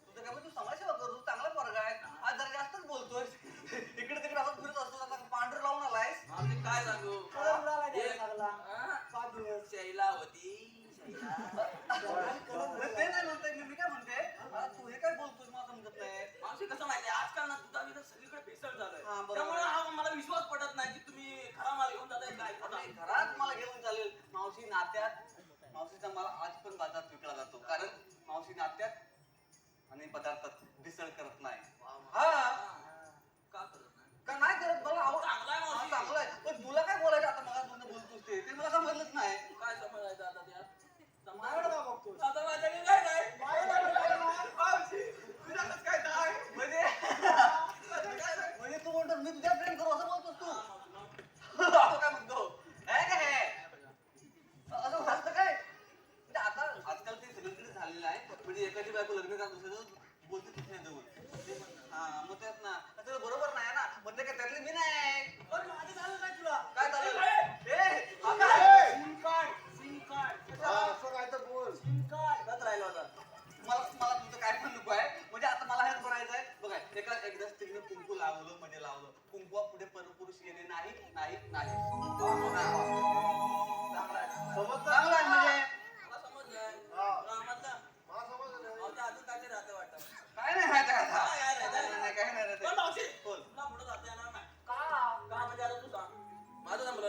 तुझं काय, तू समाजसेवा करू, चांगला पोरगा आहे, आज जरा जास्तच बोलतोय. इकडे तिकडे आपण फिरत असतो, आता पांढरं लावून आलाय. मावशी काय सांगू? कलर उडाला द्यायला एक- लागला. हा? 5 दिवस. शैला होती शैला. ते नाही म्हणतोय मी काय म्हणते, आता तू हे काय बोलतोय मला समजत नाही. मावशी कसं माहितीये, आजकाल ना दुधा बिधा सगळीकडे भेसळ झालंय. हा, बरोबर. त्यामुळे हा मला विश्वास पडत नाही की तुम्ही खरा माल घेऊन जाताय काय. नाही, घरात मला घेऊन चालेल. मावशी नात्यात, मावशीचा मला आज पण बाजारात विकला जातो, कारण मावशी नात्यात आणि पदार्थात भेसळ करत नाही. हा का करत नाही? का नाही करत, मला आवड चांगला आहे मावशी. हा, चांगलं आहे. पण तुला काय बोलायचं आता, मला बोलतोस ते मला समजलंच नाही. काय समजायचं आता त्यात? माझ्याकडे का बघतोस? आता माझ्याकडे काय नाही. माझ्याकडे काय नाही? मावशी तुझ्यातच काय नाही. म्हणजे म्हणजे तू म्हणतो मी तुझ्या प्रेम करू असं बोलतोस तू? हा, असं काय म्हणतो? हे काय हे? असं असतं काय? म्हणजे आता आजकाल ते सगळीकडे झालेलं आहे, म्हणजे एकाची बायको लग्न करा दुसऱ्याचं बोलते तिथे जवळ. हा मग तेच ना, असं बरोबर नाही ना, मग ते काय त्यातले मी नाही. पण माझं झालं नाही तुला. काय चाललं? SIM card. SIM card. असं काय तर बोल. SIM card. करत राहिलो आता. मला तुझं काय पण नको आहे, म्हणजे आता मला हेच म्हणायचं आहे. बघा एकदा स्त्रीने कुंकू लावलं म्हणजे लावलं, कुंकवा पुढे परपुरुष येणे नाही नाही नाही. चांगला आहे. चांगलं आहे म्हणजे मला समजलंय. हा. रामातलं मला समजलं नाही. मावशी अजून काहीतरी राहते वाटतं. काय नाही माहिती आहे आता. काय आहे रे? काय नाही रे ते. पण मावशी बोल. तुला पुढे जाता येणार नाही. का? का म्हणजे आता तू सांग. माझं जमलं.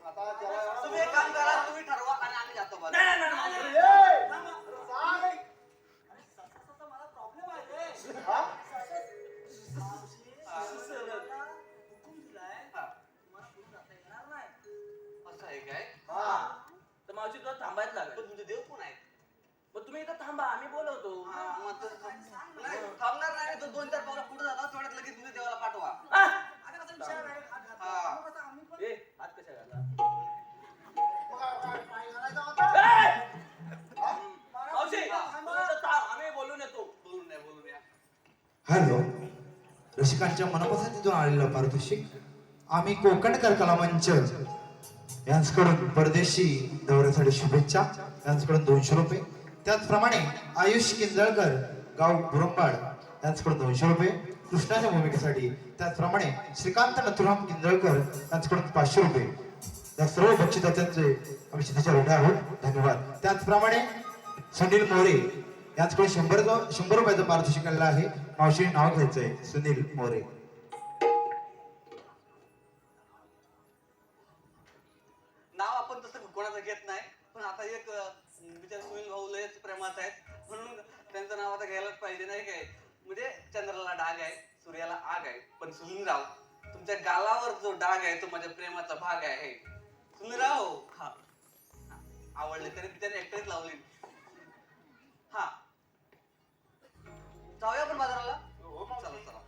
आता त्याला तुम्ही एक काम करा, तुम्ही ठरवा आणि आम्ही जातो बघा. नाही नाही नाही मावशी. ए! सांग. सांग. अरे ससा मला प्रॉब्लेम आहे रे. हा? मावशी, मला हुकूम दिलाय. हा. तुम्हाला पुढे जाता येणार नाही. असं आहे काय? हा. तर मावशी तुला थांबायचं लागेल. पण तुमचे देव कोण आहेत? मग तुम्ही इथं थांबा, आम्ही बोलवतो. हा, मग नाही, थांबणार नाही तो 2-4 पावलं पुढे जाता, तेवढ्यात लगेच तुम्ही देवाला पाठवा. हा? आता कसं विचार आहे? हात घातला. हा. मग आता आम्ही पण ए, हात कशा घातला? मग काय घालायचं होतं? मावशी तू इथं थांब, आम्ही बोलून येतो. बोलून या. हॅलो, रसिकांच्या मनपसंतीतून आलेलं पारितोषिक आम्ही कोकणकर कलामंच यांच्याकडून परदेशी दौऱ्यासाठी शुभेच्छा, यांच्याकडून 200 रुपये. त्याचप्रमाणे आयुष किंजळकर गाव बुरंबाड यांच्याकडून 200 रुपये कृष्णाच्या भूमिकेसाठी. त्याचप्रमाणे श्रीकांत नथुराम किंजळकर यांच्याकडून 500 रुपये. या सर्व बक्षिसाचे आम्ही सिद्धीच्या रोढ्या आहोत. धन्यवाद. त्याचप्रमाणे सुनील मोरे यांच्याकडे 100 रुपयाचं पारितोषिक आलेलं आहे. मावशी नाव घ्यायचंय, सुनील मोरे. नाव आपण तसं कोणाचं घेत नाही, पण आता एक बिचार सुनील भाऊ लयच प्रेमात आहेत, म्हणून त्यांचं नाव आता घ्यायलाच पाहिजे नाही काय. म्हणजे चंद्राला डाग आहे, सूर्याला आग आहे, पण सुनीलराव तुमच्या गालावर जो डाग आहे तो माझ्या प्रेमाचा भाग आहे. सुनीलराव, हा. आवडले त्याने एकट्यानेच लावली. हा जाऊया आपण बाजाराला. हो मावशी. चला चला.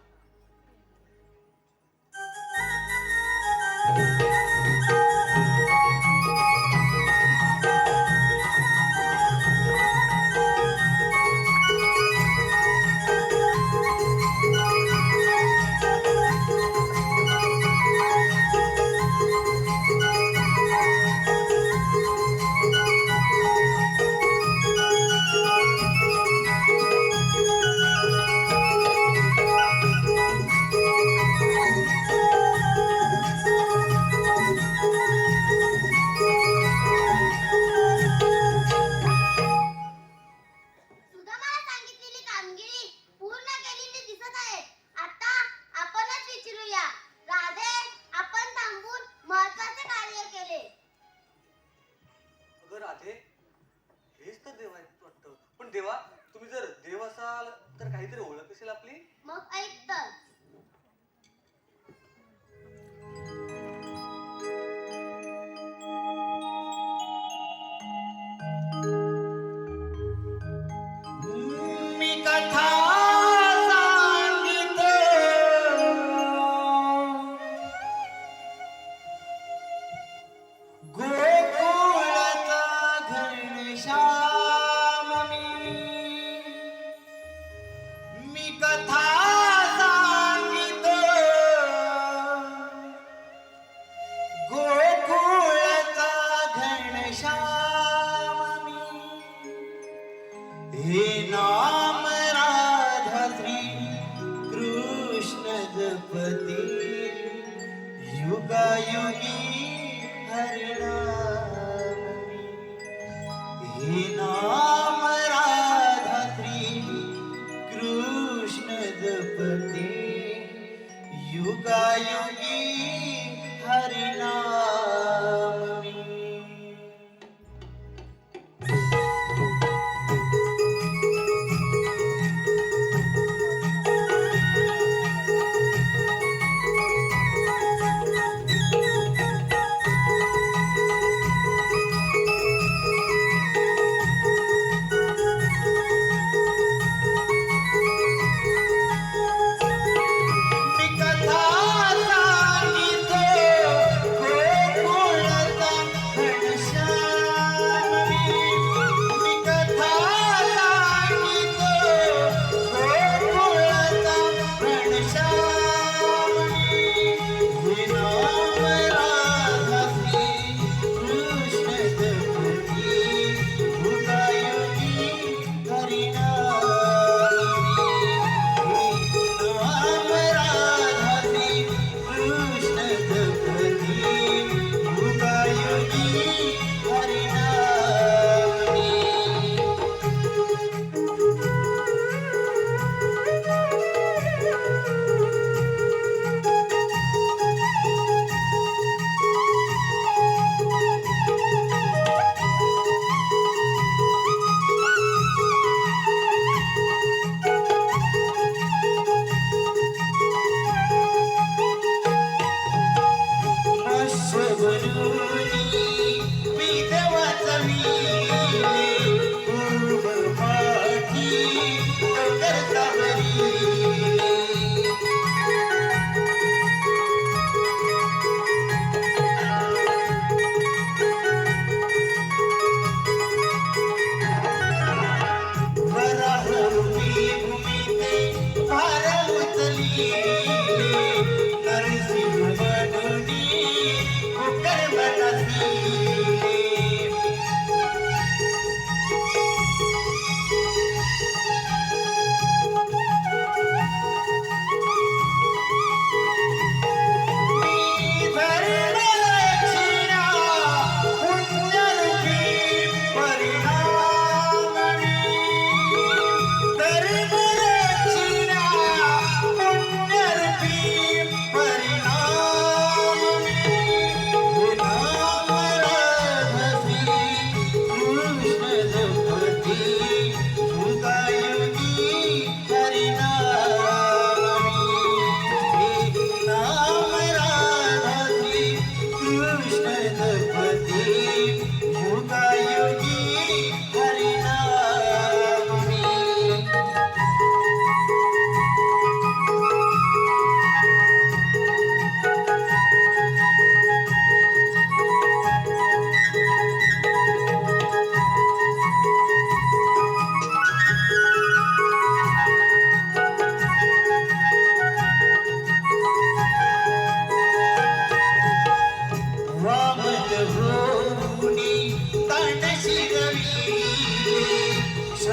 सुद्धा मला सांगितलेली कामगिरी पूर्ण केलेली दिसत आहे. आता आपणच विचारूया. राधे, आपण थांबून महत्वाचे कार्य केले. अगं राधे, हेच तर देव आहेत वाटतं. पण देवा, तुम्ही जर देव असाल तर काहीतरी ओळख असेल आपली. मग ऐक तर. मी कथा सांगितो गोकुळाचा घनश्याम मी कथा सांगितो गोकुळाचा घनश्याम हे नाम राधा श्री कृष्ण जपती युगायुगी हरिनाम हे नाम राधा श्री कृष्ण जपती युगायुगी हरिनाम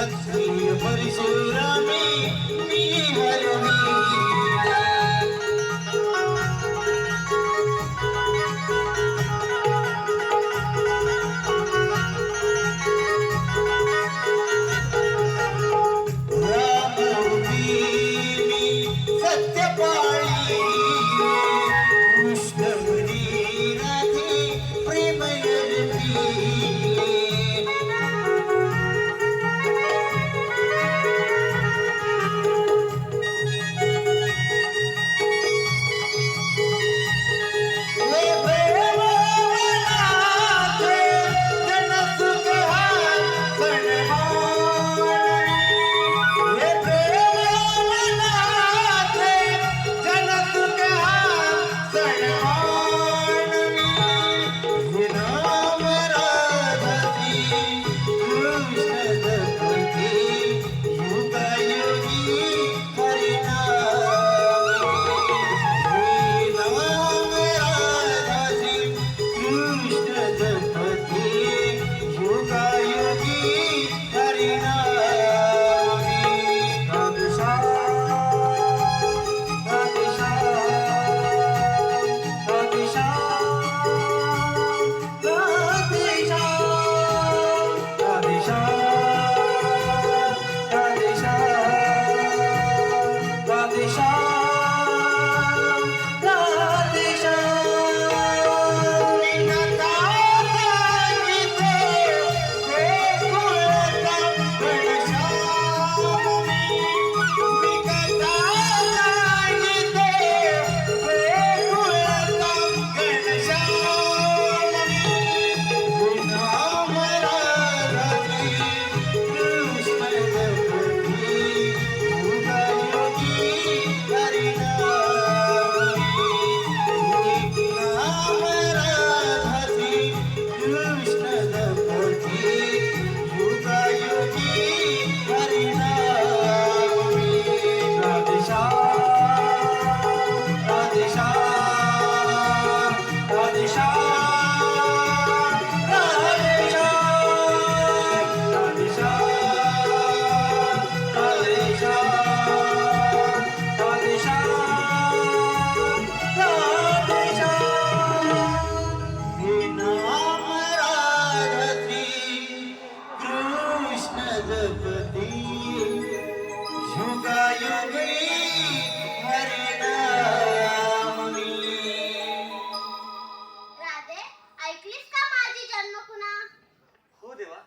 क्षत्रिय परशुरामी मी हरविले. सत्य पाळी कृष्ण मुनी राधे प्रेम अर्पिले. हे प्रेमनाथ जन सुख सन्मानी. हे प्रेमनाथ जन सुख सन्मानी. हे नाम राधती कृष्ण जपती युगायुगी हरिनामी. हे नाम राधती कृष्ण जपती युगायुगी हरिनामी. राधे श्याम, राधे श्याम, राधे श्याम, राधे श्याम, राधे श्याम, राधे श्याम, राधे श्याम, राधे श्याम. विनता सांगिते गोकुळचा घनश्यामी. विनता सांगिते गोकुळचा घनश्यामी. हे नाम राधती कृष्ण जपती युगायुगी हरिनामी. हे नाम राधती कृष्ण जपती युगायुगी हरिनामी. राधे श्याम, राधे श्याम, राधे श्याम, राधे श्याम, राधे श्याम, राधे श्याम, राधे श्याम, राधे श्याम. हे नाम राधती कृष्ण जपती युगायुगी हरिनामी. राधे ऐकलीस का माझी जन्मकुना? हो देवा,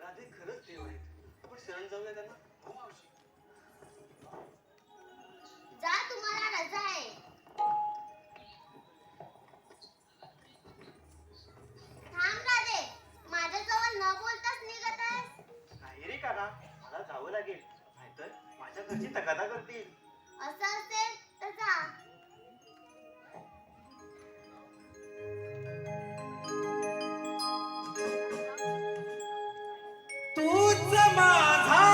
राधे खरंच देव आहेत. आपण शरण जाऊया त्यांना. जा, तुम्हाला रजा आहे. थांब राधे, माझ्याजवळ न बोलताच निघत आहेस. नाही रे काना, मला जावं लागेल, नाहीतर माझ्या घरची तगादा करतील. असं असेल तर जा. तूच माझा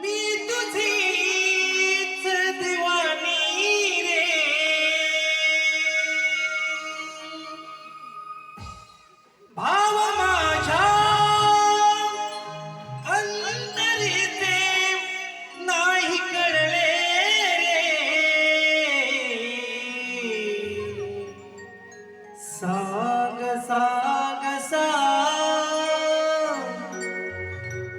मी तुझीच दिवानी रे. भाव माझ्या अंतरीचे नाही कळले रे. साग साग साग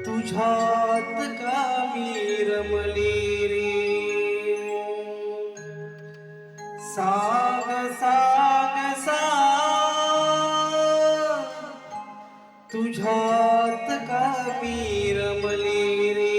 तुझ्यात का मी रमली रे. साग साग साग तुझ्यात का मी रमली रे.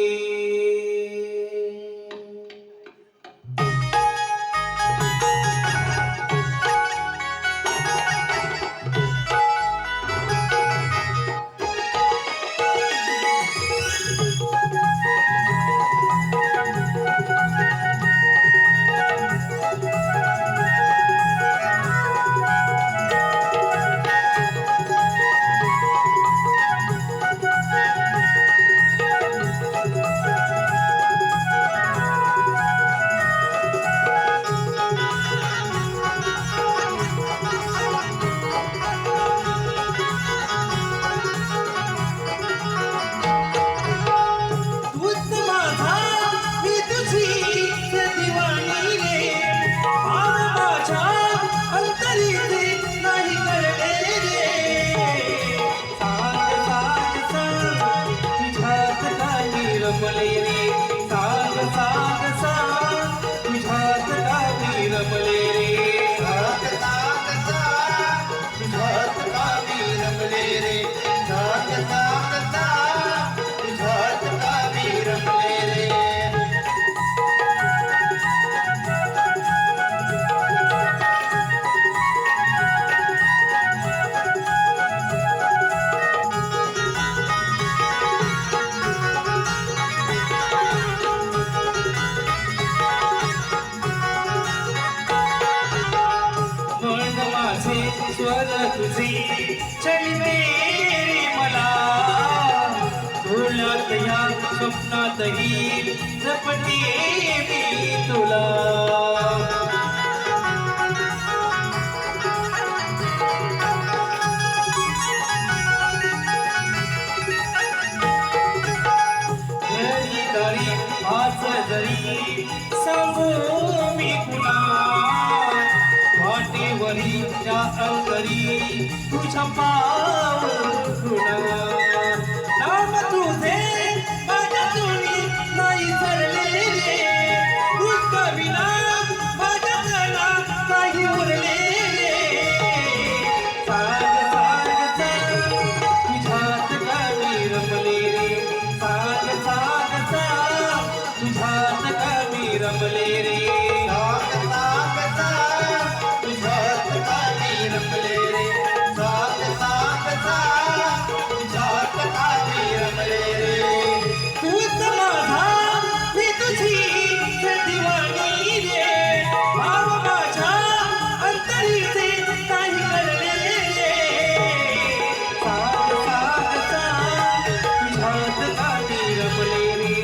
स्वर तुझे चलते रे मला डोळ्यात या स्वप्नातही जपते मी तुला घरी दारी आज जरी सांगू मी कुणा वाटेवरी त्या अंतरी तुझ्या पावला नाम तुझे माझ्यातून नाही सरले रे तुझ्या विना माझ्या मना काही उरले रे साग साग साग तुझ्यात गावी रमले रे साग साग साग तुझ्यात गावी रमले रे साग साग साग तुझ्यात गावी रमले रे साग साग साग तुझ्यात गावी रमले रे तूच माझा मी तुझी दिवाणी रे भाव माझ्या अंतरीचे काही करले रे साग साग साग तुझ्यात गावी रमले रे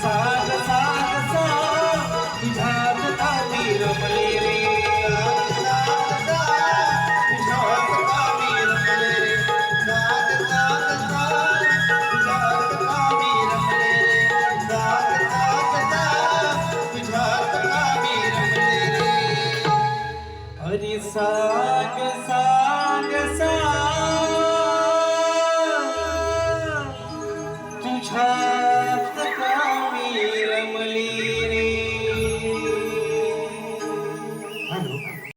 साग साग साग तुझ्यात गावी रमले रे साग साग साग तुझ्यात गावी रमले रे साग साग साग तुझ्यात गावी रमले रे साग साग साग तुझ्यात गावी रमले रे हरी साग साग साग